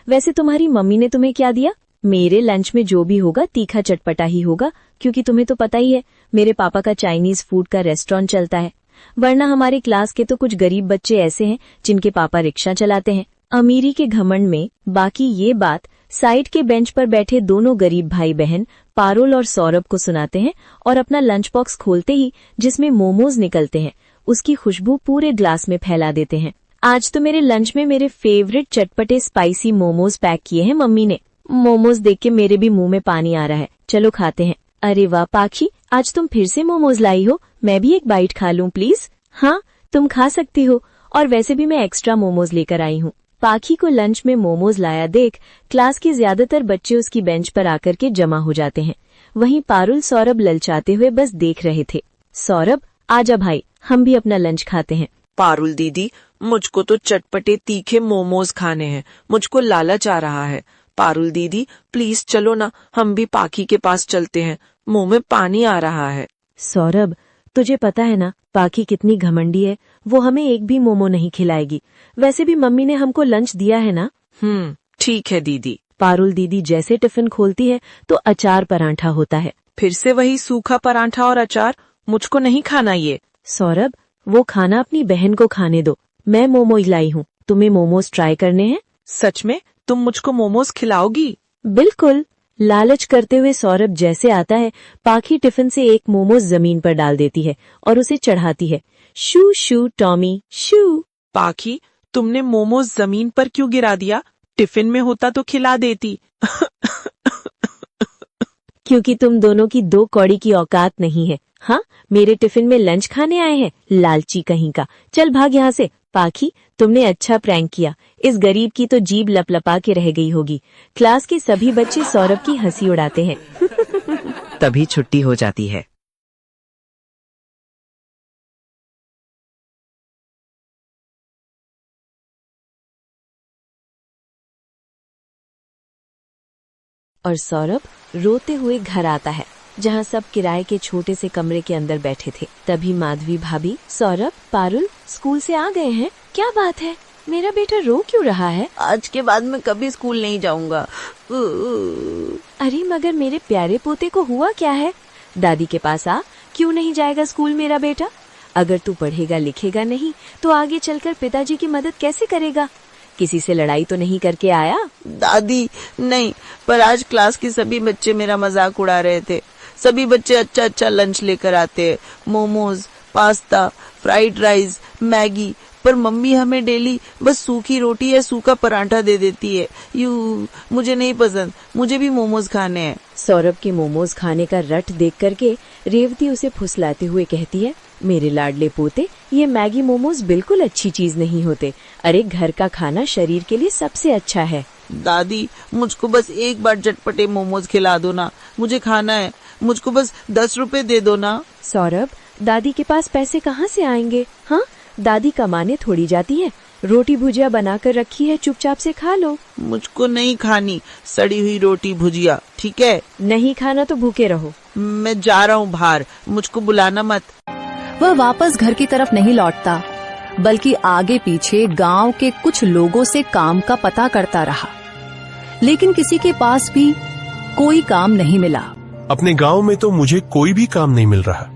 [SPEAKER 1] वैसे तुम्हारी मम्मी ने तुम्हें क्या दिया? मेरे लंच में जो भी होगा तीखा चटपटा ही होगा, क्योंकि तुम्हें तो पता ही है मेरे पापा का चाइनीज फूड का रेस्टोरेंट चलता है। वरना हमारे क्लास के तो कुछ गरीब बच्चे ऐसे हैं जिनके पापा रिक्शा चलाते हैं। अमीरी के घमंड में बाकी ये बात साइड के बेंच पर बैठे दोनों गरीब भाई बहन पारुल और सौरभ को सुनाते हैं और अपना लंच बॉक्स खोलते ही जिसमें मोमोज निकलते हैं उसकी खुशबू पूरे ग्लास में फैला देते हैं। आज तो मेरे लंच में मेरे फेवरेट चटपटे स्पाइसी मोमोज पैक किए हैं मम्मी ने। मोमोज देख के मेरे भी मुंह में पानी आ रहा है, चलो खाते हैं। अरे वाह पाखी, आज तुम फिर से मोमोज लाई हो, मैं भी एक बाइट खा लूं प्लीज? हाँ तुम खा सकती हो, और वैसे भी मैं एक्स्ट्रा मोमोज लेकर आई हूँ। पाखी को लंच में मोमोज लाया देख क्लास के ज्यादातर बच्चे उसकी बेंच पर आकर के जमा हो जाते हैं। वहीं पारुल सौरभ ललचाते हुए बस देख रहे थे। सौरभ आजा भाई, हम भी अपना लंच खाते हैं।
[SPEAKER 2] पारुल दीदी, मुझको तो चटपटे तीखे मोमोज खाने हैं, मुझको लालच आ रहा है। पारुल दीदी प्लीज चलो ना, हम भी पाखी के पास चलते हैं, मुंह में पानी आ रहा है।
[SPEAKER 1] सौरभ, तुझे पता है ना पाखी कितनी घमंडी है, वो हमें एक भी मोमो नहीं खिलाएगी। वैसे भी मम्मी ने हमको लंच दिया है ना।
[SPEAKER 2] ठीक है दीदी।
[SPEAKER 1] पारुल दीदी जैसे टिफिन खोलती है तो अचार पराठा होता है।
[SPEAKER 2] फिर से वही सूखा पराठा और अचार, मुझको नहीं खाना ये।
[SPEAKER 1] सौरभ, वो खाना अपनी बहन को खाने दो, मैं मोमोज लाई हूँ, तुम्हें मोमोज ट्राई करने हैं?
[SPEAKER 2] सच में तुम मुझको मोमोज खिलाओगी?
[SPEAKER 1] बिल्कुल। लालच करते हुए सौरभ जैसे आता है, पाखी टिफिन से एक मोमोज जमीन पर डाल देती है और उसे चढ़ाती है। शू शू टॉमी शू।
[SPEAKER 2] पाखी, तुमने मोमोज जमीन पर क्यों गिरा दिया? टिफिन में होता तो खिला देती।
[SPEAKER 1] क्योंकि तुम दोनों की दो कौड़ी की औकात नहीं है। हाँ, मेरे टिफिन में लंच खाने आए हैं, लालची कहीं का। चल भाग यहाँ से। पाखी, तुमने अच्छा प्रैंक किया, इस गरीब की तो जीभ लपलपा के रह गई होगी। क्लास के सभी बच्चे सौरभ की हंसी उड़ाते हैं।
[SPEAKER 3] तभी छुट्टी हो जाती है।
[SPEAKER 1] और सौरभ रोते हुए घर आता है, जहाँ सब किराए के छोटे से कमरे के अंदर बैठे थे। तभी माधवी भाभी, सौरभ, पारुल स्कूल से आ गए हैं? क्या बात है, मेरा बेटा रो क्यों रहा है?
[SPEAKER 4] आज के बाद मैं कभी स्कूल नहीं जाऊंगा।
[SPEAKER 1] अरे मगर मेरे प्यारे पोते को हुआ क्या है? दादी के पास आ, क्यों नहीं जाएगा स्कूल मेरा बेटा? अगर तू पढ़ेगा लिखेगा नहीं तो आगे चलकर पिताजी की मदद कैसे करेगा? किसी से लड़ाई तो नहीं करके आया?
[SPEAKER 4] दादी नहीं, पर आज क्लास के सभी बच्चे मेरा मजाक उड़ा रहे थे। सभी बच्चे अच्छा अच्छा लंच लेकर आते, momos, pasta, fried rice, Maggi, पर मम्मी हमें डेली बस सूखी रोटी या सूखा पराठा दे देती है। मुझे नहीं पसंद, मुझे भी मोमोज खाने हैं।
[SPEAKER 1] सौरभ के मोमोज खाने का रट देख करके रेवती उसे फुसलाते हुए कहती है, मेरे लाडले पोते, ये मैगी मोमोज बिल्कुल अच्छी चीज नहीं होते। अरे घर का खाना शरीर के लिए सबसे अच्छा है।
[SPEAKER 4] दादी, मुझको बस एक बार चटपटे मोमोज खिला दो ना, मुझे खाना है। मुझको बस 10 रुपए दे दो ना।
[SPEAKER 1] सौरभ, दादी के पास पैसे कहाँ से आएंगे? हाँ, दादी कमाने थोड़ी जाती है। रोटी भुजिया बनाकर रखी है, चुपचाप से खा लो।
[SPEAKER 4] मुझको नहीं खानी सड़ी हुई रोटी भुजिया, ठीक है?
[SPEAKER 1] नहीं खाना तो भूखे रहो।
[SPEAKER 4] मैं जा रहा हूँ बाहर, मुझको बुलाना मत।
[SPEAKER 8] वह वापस घर की तरफ नहीं लौटता, बल्कि आगे पीछे गांव के कुछ लोगों से काम का पता करता रहा, लेकिन किसी के पास भी कोई काम नहीं मिला।
[SPEAKER 12] अपने गांव में तो मुझे कोई भी काम नहीं मिल रहा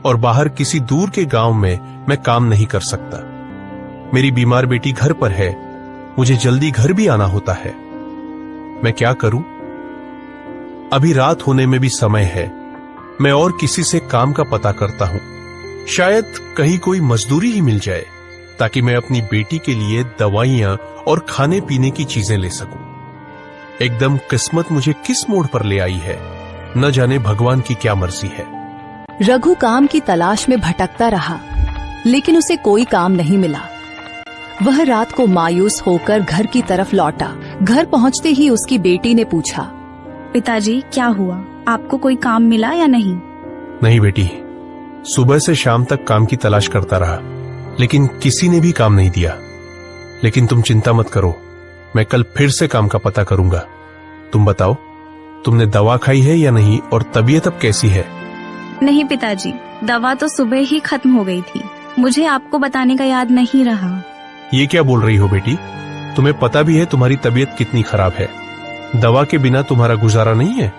[SPEAKER 12] और बाहर किसी दूर के गांव में मैं काम नहीं कर सकता। मेरी बीमार बेटी घर पर है, मुझे जल्दी घर भी आना होता है। मैं क्या करूं? अभी रात होने में भी समय है। मैं और किसी से काम का पता करता हूं, शायद कहीं कोई मजदूरी ही मिल जाए ताकि मैं अपनी बेटी के लिए दवाइयां और खाने पीने की चीजें ले सकूं। एकदम किस्मत मुझे किस मोड़ पर ले आई है, न जाने भगवान की क्या मर्जी है।
[SPEAKER 8] रघु काम की तलाश में भटकता रहा, लेकिन उसे कोई काम नहीं मिला। वह रात को मायूस होकर घर की तरफ लौटा। घर पहुंचते ही उसकी बेटी ने पूछा,
[SPEAKER 13] पिताजी क्या हुआ, आपको कोई काम मिला या नहीं?
[SPEAKER 12] नहीं बेटी, सुबह से शाम तक काम की तलाश करता रहा, लेकिन किसी ने भी काम नहीं दिया। लेकिन तुम चिंता मत करो, मैं कल फिर से काम का पता करूंगा। तुम बताओ, तुमने दवा खाई है या नहीं और तबीयत अब कैसी है?
[SPEAKER 13] नहीं पिताजी, दवा तो सुबह ही खत्म हो गई थी, मुझे आपको बताने का याद नहीं रहा।
[SPEAKER 12] ये क्या बोल रही हो बेटी? तुम्हें पता भी है तुम्हारी तबीयत कितनी खराब है। दवा के बिना तुम्हारा गुजारा नहीं है।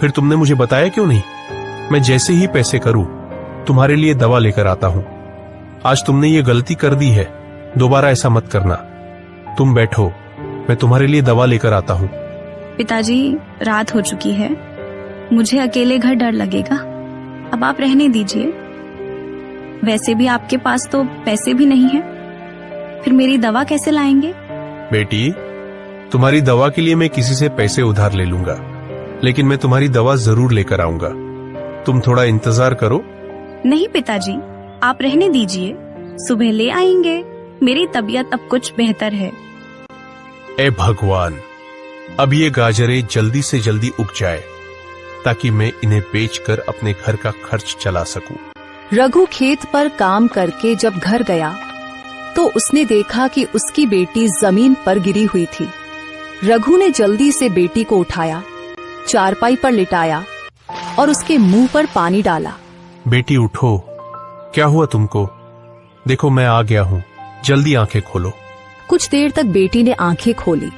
[SPEAKER 12] फिर तुमने मुझे बताया क्यों नहीं? मैं जैसे ही पैसे करूं तुम्हारे लिए दवा लेकर आता हूं। आज तुमने ये गलती कर दी है, दोबारा ऐसा मत करना। तुम बैठो, मैं तुम्हारे लिए दवा लेकर आता हूं।
[SPEAKER 13] पिताजी, रात हो चुकी है, मुझे अकेले घर डर लगेगा, अब आप रहने दीजिए। वैसे भी आपके पास तो पैसे भी नहीं है, फिर मेरी दवा कैसे लाएंगे?
[SPEAKER 12] बेटी, तुम्हारी दवा के लिए मैं किसी से पैसे उधार ले लूंगा, लेकिन मैं तुम्हारी दवा जरूर लेकर आऊंगा। तुम थोड़ा इंतजार करो।
[SPEAKER 13] नहीं पिताजी, आप रहने दीजिए, सुबह ले आएंगे, मेरी तबीयत अब कुछ बेहतर है।
[SPEAKER 12] ए भगवान, अब ये गाजरें जल्दी से जल्दी उग जाए ताकि मैं इन्हें बेचकर अपने घर का खर्च चला सकूं।
[SPEAKER 8] रघु खेत पर काम करके जब घर गया तो उसने देखा कि उसकी बेटी जमीन पर गिरी हुई थी। रघु ने जल्दी से बेटी को उठाया, चारपाई पर लिटाया और उसके मुंह पर पानी डाला।
[SPEAKER 12] बेटी उठो, क्या हुआ तुमको? देखो मैं आ गया हूँ, जल्दी आंखें खोलो।
[SPEAKER 8] कुछ देर तक बेटी ने आंखें खोली।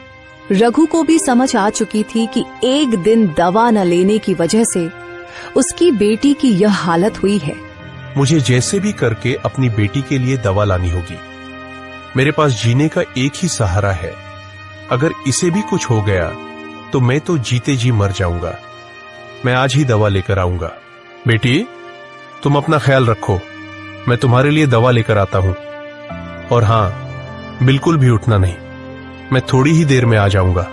[SPEAKER 8] रघु को भी समझ आ चुकी थी कि एक दिन दवा न लेने की वजह से उसकी बेटी की यह हालत हुई है।
[SPEAKER 12] मुझे जैसे भी करके अपनी बेटी के लिए दवा लानी होगी। मेरे पास जीने का एक ही सहारा है, अगर इसे भी कुछ हो गया तो मैं तो जीते जी मर जाऊंगा। मैं आज ही दवा लेकर आऊंगा। बेटी, तुम अपना ख्याल रखो, मैं तुम्हारे लिए दवा लेकर आता हूं। और हाँ, बिल्कुल भी उठना नहीं, मैं थोड़ी ही देर में आ जाऊंगा।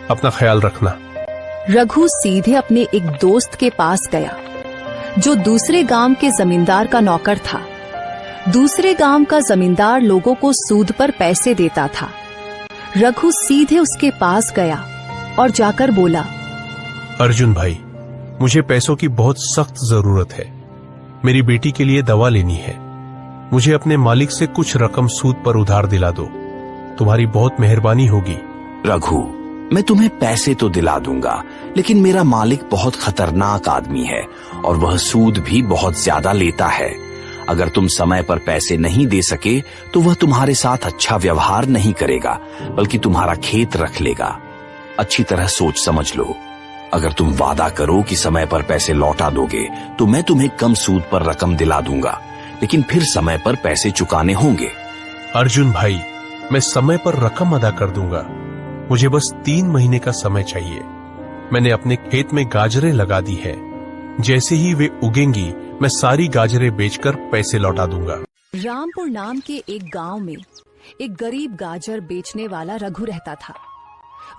[SPEAKER 12] अपना ख्याल रखना।
[SPEAKER 8] रघु सीधे अपने एक दोस्त के पास गया जो दूसरे गांव के जमींदार का नौकर था। दूसरे गांव का जमींदार लोगों को सूद पर पैसे देता था। रघु सीधे उसके पास गया और जाकर बोला,
[SPEAKER 12] अर्जुन भाई, मुझे पैसों की बहुत सख्त जरूरत है। मेरी बेटी के लिए दवा लेनी है। मुझे अपने मालिक से कुछ रकम सूद पर उधार दिला दो, तुम्हारी बहुत मेहरबानी होगी।
[SPEAKER 14] रघु, मैं तुम्हें पैसे तो दिला दूंगा, लेकिन मेरा मालिक बहुत खतरनाक आदमी है और वह सूद भी बहुत ज्यादा लेता है। अगर तुम समय पर पैसे नहीं दे सके तो वह तुम्हारे साथ अच्छा व्यवहार नहीं करेगा, बल्कि तुम्हारा खेत रख लेगा। अच्छी तरह सोच समझ लो। अगर तुम वादा करो कि समय पर पैसे लौटा दोगे तो मैं तुम्हें कम सूद पर रकम दिला दूंगा, लेकिन फिर समय पर पैसे चुकाने होंगे।
[SPEAKER 12] अर्जुन भाई, मैं समय पर रकम अदा कर दूंगा। मुझे बस 3 महीने का समय चाहिए। मैंने अपने खेत में गाजरें लगा दी है, जैसे ही वे उगेंगी मैं सारी गाजरें बेचकर पैसे लौटा दूंगा।
[SPEAKER 5] रामपुर नाम के एक गांव में एक गरीब गाजर बेचने वाला रघु रहता था।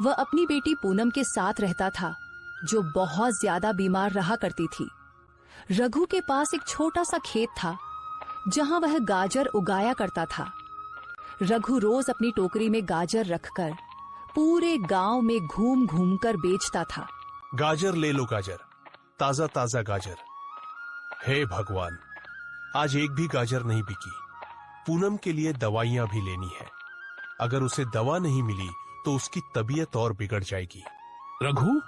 [SPEAKER 5] वह अपनी बेटी पूनम के साथ रहता था, जो बहुत ज्यादा बीमार रहा करती थी। रघु के पास एक छोटा सा खेत था, जहां वह गाजर उगाया करता था। रघु रोज अपनी टोकरी में गाजर रखकर पूरे गांव में घूम घूम कर बेचता था।
[SPEAKER 12] गाजर ले लो गाजर, ताजा ताजा गाजर। हे भगवान, आज एक भी गाजर नहीं बिकी। पूनम के लिए दवाइयां भी लेनी है। अगर उसे दवा नहीं मिली तो उसकी तबीयत और बिगड़ जाएगी।
[SPEAKER 15] रघु,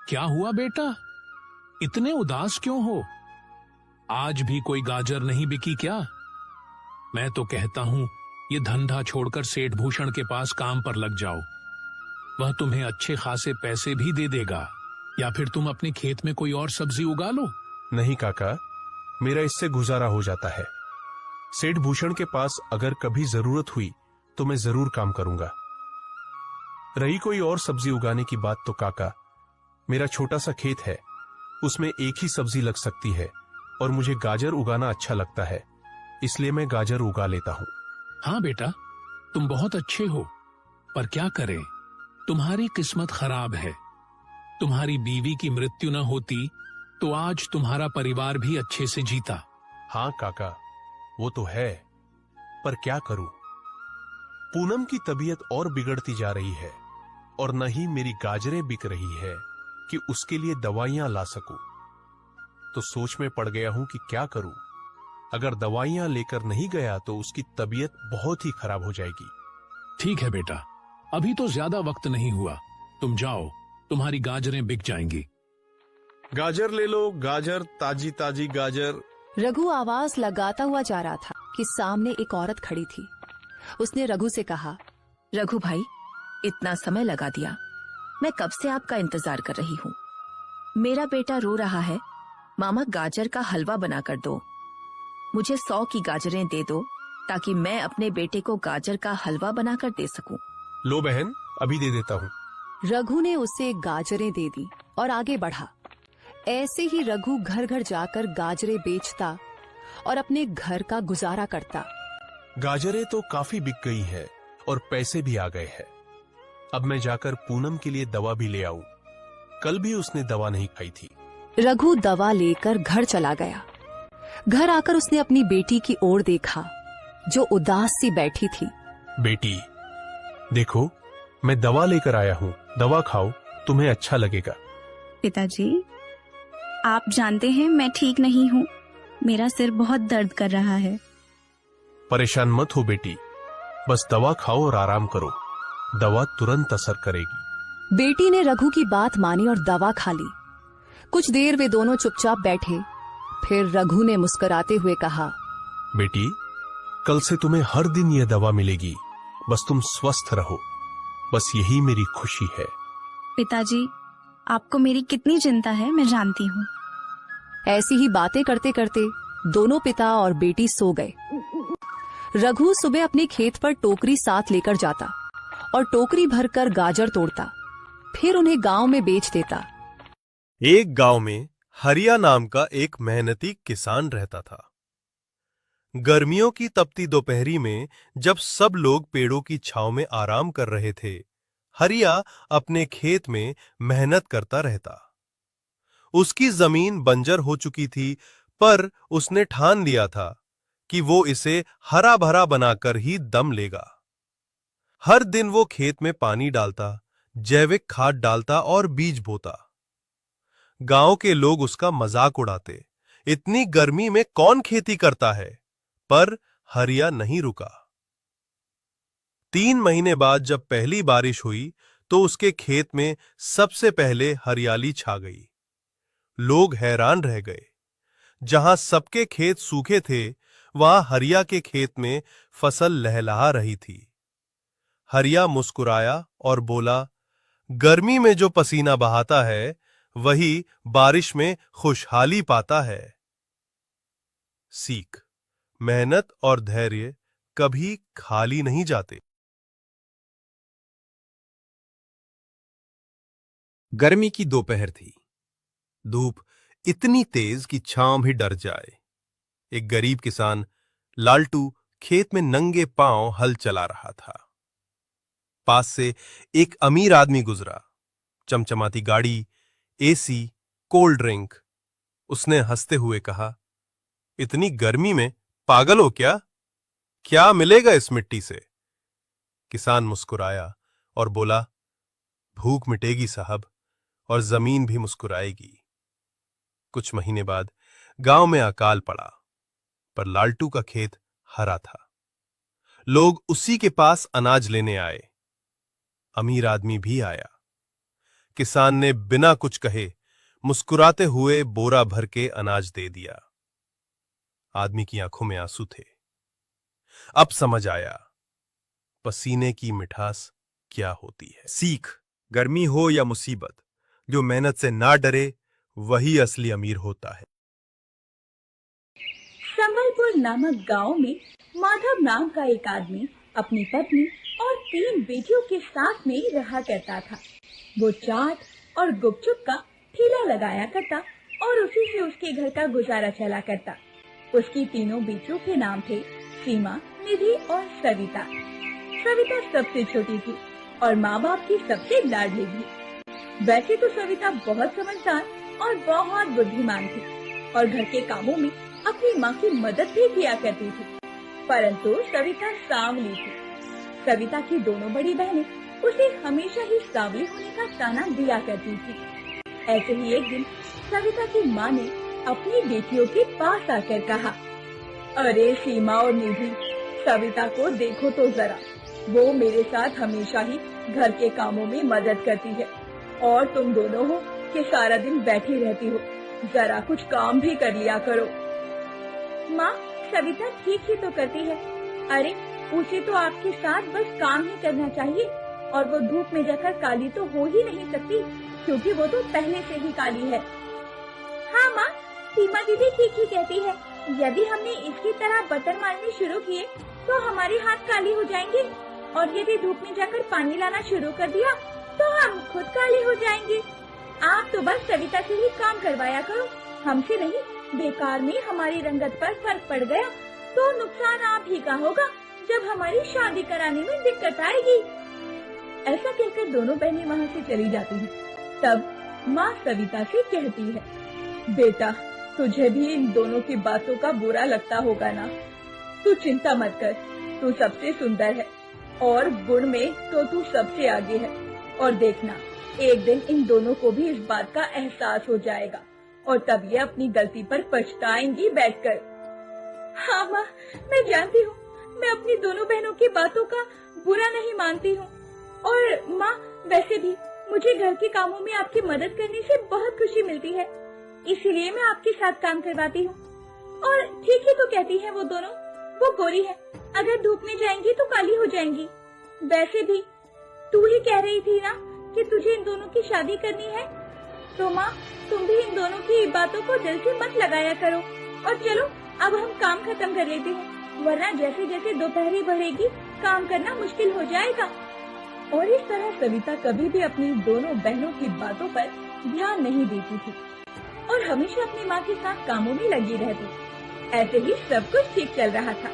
[SPEAKER 15] क्या हुआ बेटा? इतने उदास क्यों हो? आज भी कोई गाजर नहीं बिकी क्या? मैं तो कहता हूं ये धंधा छोड़कर सेठ भूषण के पास काम पर लग जाओ। वह तुम्हें अच्छे खासे पैसे भी दे देगा। या फिर तुम अपने खेत में कोई और सब्जी उगा लो।
[SPEAKER 12] नहीं काका, मेरा इससे गुजारा हो जाता है। सेठ भूषण के पास अगर कभी जरूरत हुई तो मैं जरूर काम करूंगा। रही कोई और सब्जी उगाने की बात तो काका, मेरा छोटा सा खेत है, उसमें एक ही सब्जी लग सकती है और मुझे गाजर उगाना अच्छा लगता है, इसलिए मैं गाजर उगा लेता हूँ।
[SPEAKER 15] हाँ बेटा, तुम बहुत अच्छे हो, पर क्या करें, तुम्हारी किस्मत खराब है। तुम्हारी बीवी की मृत्यु न होती तो आज तुम्हारा परिवार भी अच्छे से जीता।
[SPEAKER 12] हाँ काका, वो तो है, पर क्या करूं? पूनम की तबीयत और बिगड़ती जा रही है और न ही मेरी गाजरें बिक रही है कि उसके लिए दवाइयां ला सकूं। तो सोच में पड़ गया हूं कि क्या करूं। अगर दवाइयां लेकर नहीं गया तो उसकी तबीयत बहुत ही खराब हो जाएगी।
[SPEAKER 15] ठीक है बेटा, अभी तो ज्यादा वक्त नहीं हुआ, तुम जाओ, तुम्हारी गाजरें बिक जाएंगी।
[SPEAKER 12] गाजर ले लो गाजर, ताजी ताजी गाजर।
[SPEAKER 5] रघु आवाज लगाता हुआ जा रहा था कि सामने एक औरत खड़ी थी। उसने रघु से कहा,
[SPEAKER 7] रघु भाई, इतना समय लगा दिया, मैं कब से आपका इंतजार कर रही हूँ। मेरा बेटा रो रहा है, मामा गाजर का हलवा बना कर दो। मुझे 100 की गाजरें दे दो ताकि मैं अपने बेटे को गाजर का हलवा बनाकर दे सकूं।
[SPEAKER 12] लो बहन, अभी दे देता हूँ।
[SPEAKER 5] रघु ने उसे गाजरें दे दी और आगे बढ़ा। ऐसे ही रघु घर घर जाकर गाजरें बेचता और अपने घर का गुजारा करता।
[SPEAKER 12] गाजरें तो काफी बिक गई है और पैसे भी आ गए हैं। अब मैं जाकर पूनम के लिए दवा भी ले आऊं। कल भी उसने दवा नहीं खाई थी।
[SPEAKER 5] रघु दवा लेकर घर चला गया। घर आकर उसने अपनी बेटी की ओर देखा, जो उदास सी बैठी थी।
[SPEAKER 12] बेटी, देखो, मैं दवा लेकर आया हूँ, दवा खाओ, तुम्हें अच्छा लगेगा।
[SPEAKER 13] पिताजी, आप जानते हैं मैं ठीक नहीं हूँ, मेरा सिर बहुत दर्द कर रहा है।
[SPEAKER 12] परेशान मत हो बेटी, बस दवा खाओ और आराम करो, दवा तुरंत असर करेगी।
[SPEAKER 5] बेटी ने रघु की बात मानी और दवा खा ली। कुछ देर वे दोनों चुपचाप बैठे। फिर रघु ने मुस्कुराते हुए कहा,
[SPEAKER 12] बेटी, कल से तुम्हें हर दिन यह दवा मिलेगी, बस तुम स्वस्थ रहो, बस यही मेरी खुशी है।
[SPEAKER 13] पिताजी, आपको मेरी कितनी चिंता है मैं जानती हूँ।
[SPEAKER 5] ऐसी ही बातें करते करते दोनों पिता और बेटी सो गए। रघु सुबह अपने खेत पर टोकरी साथ लेकर जाता और टोकरी भरकर गाजर तोड़ता, फिर उन्हें गांव में बेच देता।
[SPEAKER 16] एक गांव में हरिया नाम का एक मेहनती किसान रहता था। गर्मियों की तपती दोपहरी में जब सब लोग पेड़ों की छांव में आराम कर रहे थे, हरिया अपने खेत में मेहनत करता रहता। उसकी जमीन बंजर हो चुकी थी, पर उसने ठान लिया था कि वो इसे हरा भरा बनाकर ही दम लेगा। हर दिन वो खेत में पानी डालता, जैविक खाद डालता और बीज बोता। गांव के लोग उसका मजाक उड़ाते, इतनी गर्मी में कौन खेती करता है? पर हरिया नहीं रुका। 3 महीने बाद जब पहली बारिश हुई तो उसके खेत में सबसे पहले हरियाली छा गई। लोग हैरान रह गए। जहां सबके खेत सूखे थे, वहां हरिया के खेत में फसल लहलहा रही थी। हरिया मुस्कुराया और बोला, गर्मी में जो पसीना बहाता है, वही बारिश में खुशहाली पाता है। सीख: मेहनत और धैर्य कभी खाली नहीं जाते।
[SPEAKER 17] गर्मी की दोपहर थी। धूप
[SPEAKER 16] इतनी तेज कि छांव भी डर जाए। एक गरीब किसान लालटू खेत में नंगे पांव हल चला रहा था। पास से एक अमीर आदमी गुजरा। चमचमाती गाड़ी, एसी, कोल्ड ड्रिंक। उसने हंसते हुए कहा, इतनी गर्मी में पागल हो क्या? क्या मिलेगा इस मिट्टी से? किसान मुस्कुराया और बोला, भूख मिटेगी साहब, और जमीन भी मुस्कुराएगी। कुछ महीने बाद गांव में अकाल पड़ा, पर लालटू का खेत हरा था। लोग उसी के पास अनाज लेने आए। अमीर आदमी भी आया। किसान ने बिना कुछ कहे मुस्कुराते हुए बोरा भर के अनाज दे दिया। आदमी की आंखों में आंसू थे। अब समझ आया पसीने की मिठास क्या होती है। सीख, गर्मी हो या मुसीबत, जो मेहनत से ना डरे वही असली अमीर होता है।
[SPEAKER 17] संबलपुर नामक गांव में माधव नाम का एक आदमी अपनी पत्नी और 3 बेटियों के साथ में रहा करता था। वो चाट और गुपचुप का ठेला लगाया करता और उसी से उसके घर का गुजारा चला करता। उसकी तीनों बेटियों के नाम थे सीमा, निधि और सविता। सविता सबसे छोटी थी और माँ बाप की सबसे लाडली थी। वैसे तो सविता बहुत समझदार और बहुत बुद्धिमान थी और घर के कामों में अपनी माँ की मदद भी किया करती थी, परंतु सविता सांवली थी। सविता की दोनों बड़ी बहनें उसे हमेशा ही सांवली होने का ताना दिया करती थी। ऐसे ही एक दिन सविता की माँ ने अपनी बेटियों के पास आकर कहा, अरे सीमा और निधि, सविता को देखो तो जरा, वो मेरे साथ हमेशा ही घर के कामों में मदद करती है और तुम दोनों हो कि सारा दिन बैठी रहती हो, जरा कुछ काम भी कर लिया करो। माँ, सविता ठीक ही तो करती है। अरे उसे तो आपके साथ बस काम ही करना चाहिए और वो धूप में जाकर काली तो हो ही नहीं सकती, क्योंकि वो तो पहले से ही काली है। हाँ माँ, सीमा दीदी ठीक ही कहती है। यदि हमने इसकी तरह बर्तन मारने शुरू किए तो हमारे हाथ काली हो जाएंगे और यदि धूप में जाकर पानी लाना शुरू कर दिया तो हम खुद काले हो जाएंगे। आप तो बस सविता से ही काम करवाया करो, हमसे नहीं। बेकार में हमारी रंगत पर फर्क पड़ गया तो नुकसान आप ही का होगा जब हमारी शादी कराने में दिक्कत आएगी। ऐसा कहकर दोनों बहनें वहाँ से चली जाती हैं। तब माँ सविता से कहती है, बेटा, तुझे भी इन दोनों की बातों का बुरा लगता होगा ना? तू चिंता मत कर, तू सबसे सुंदर है और गुण में तो तू सबसे आगे है। और देखना, एक दिन इन दोनों को भी इस बात का एहसास हो जाएगा और तब ये अपनी गलती पर पछताएंगी बैठकर। हाँ माँ, मैं जानती हूँ, मैं अपनी दोनों बहनों की बातों का बुरा नहीं मानती हूँ। और माँ, वैसे भी मुझे घर के कामों में आपकी मदद करने से बहुत खुशी मिलती है, इसीलिए मैं आपके साथ काम करवाती हूँ। और ठीक ही तो कहती हैं वो दोनों, वो गोरी है, अगर धूप में जाएंगी तो काली हो जाएंगी। वैसे भी तू ही कह रही थी ना कि तुझे इन दोनों की शादी करनी है, तो माँ तुम भी इन दोनों की बातों को दिल से मत लगाया करो। और चलो अब हम काम खत्म कर लेते हैं, वरना जैसे जैसे दोपहरी बढ़ेगी काम करना मुश्किल हो जाएगा। और इस तरह सविता कभी भी अपनी दोनों बहनों की बातों पर ध्यान नहीं देती थी और हमेशा अपनी माँ के साथ कामों में लगी रहती। ऐसे ही सब कुछ ठीक चल रहा था,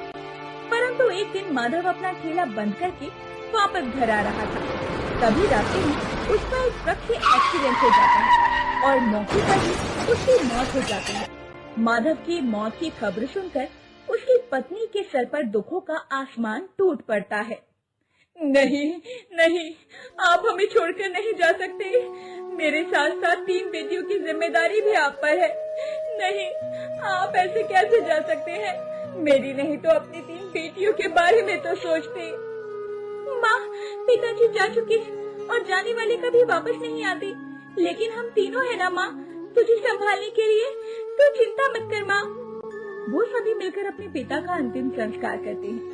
[SPEAKER 17] परंतु एक दिन माधव अपना ठेला बंद करके वापस घर आ रहा था। तभी रास्ते में उसका एक ट्रक से एक्सीडेंट हो जाता है और मौके पर ही उसकी मौत हो जाती है। माधव की मौत की खबर सुनकर उसकी पत्नी के सर पर दुखों का आसमान टूट पड़ता है। नहीं नहीं, आप हमें छोड़कर नहीं जा सकते, मेरे साथ साथ 3 बेटियों की जिम्मेदारी भी आप पर है। नहीं, आप ऐसे कैसे जा सकते हैं? मेरी नहीं तो अपनी 3 बेटियों के बारे में तो सोचते। माँ, पिताजी जा चुके हैं और जाने वाले कभी वापस नहीं आते, लेकिन हम तीनों है ना माँ, तुझे संभालने के लिए, तू चिंता मत कर माँ। वो सभी मिलकर अपने पिता का अंतिम संस्कार करते हैं।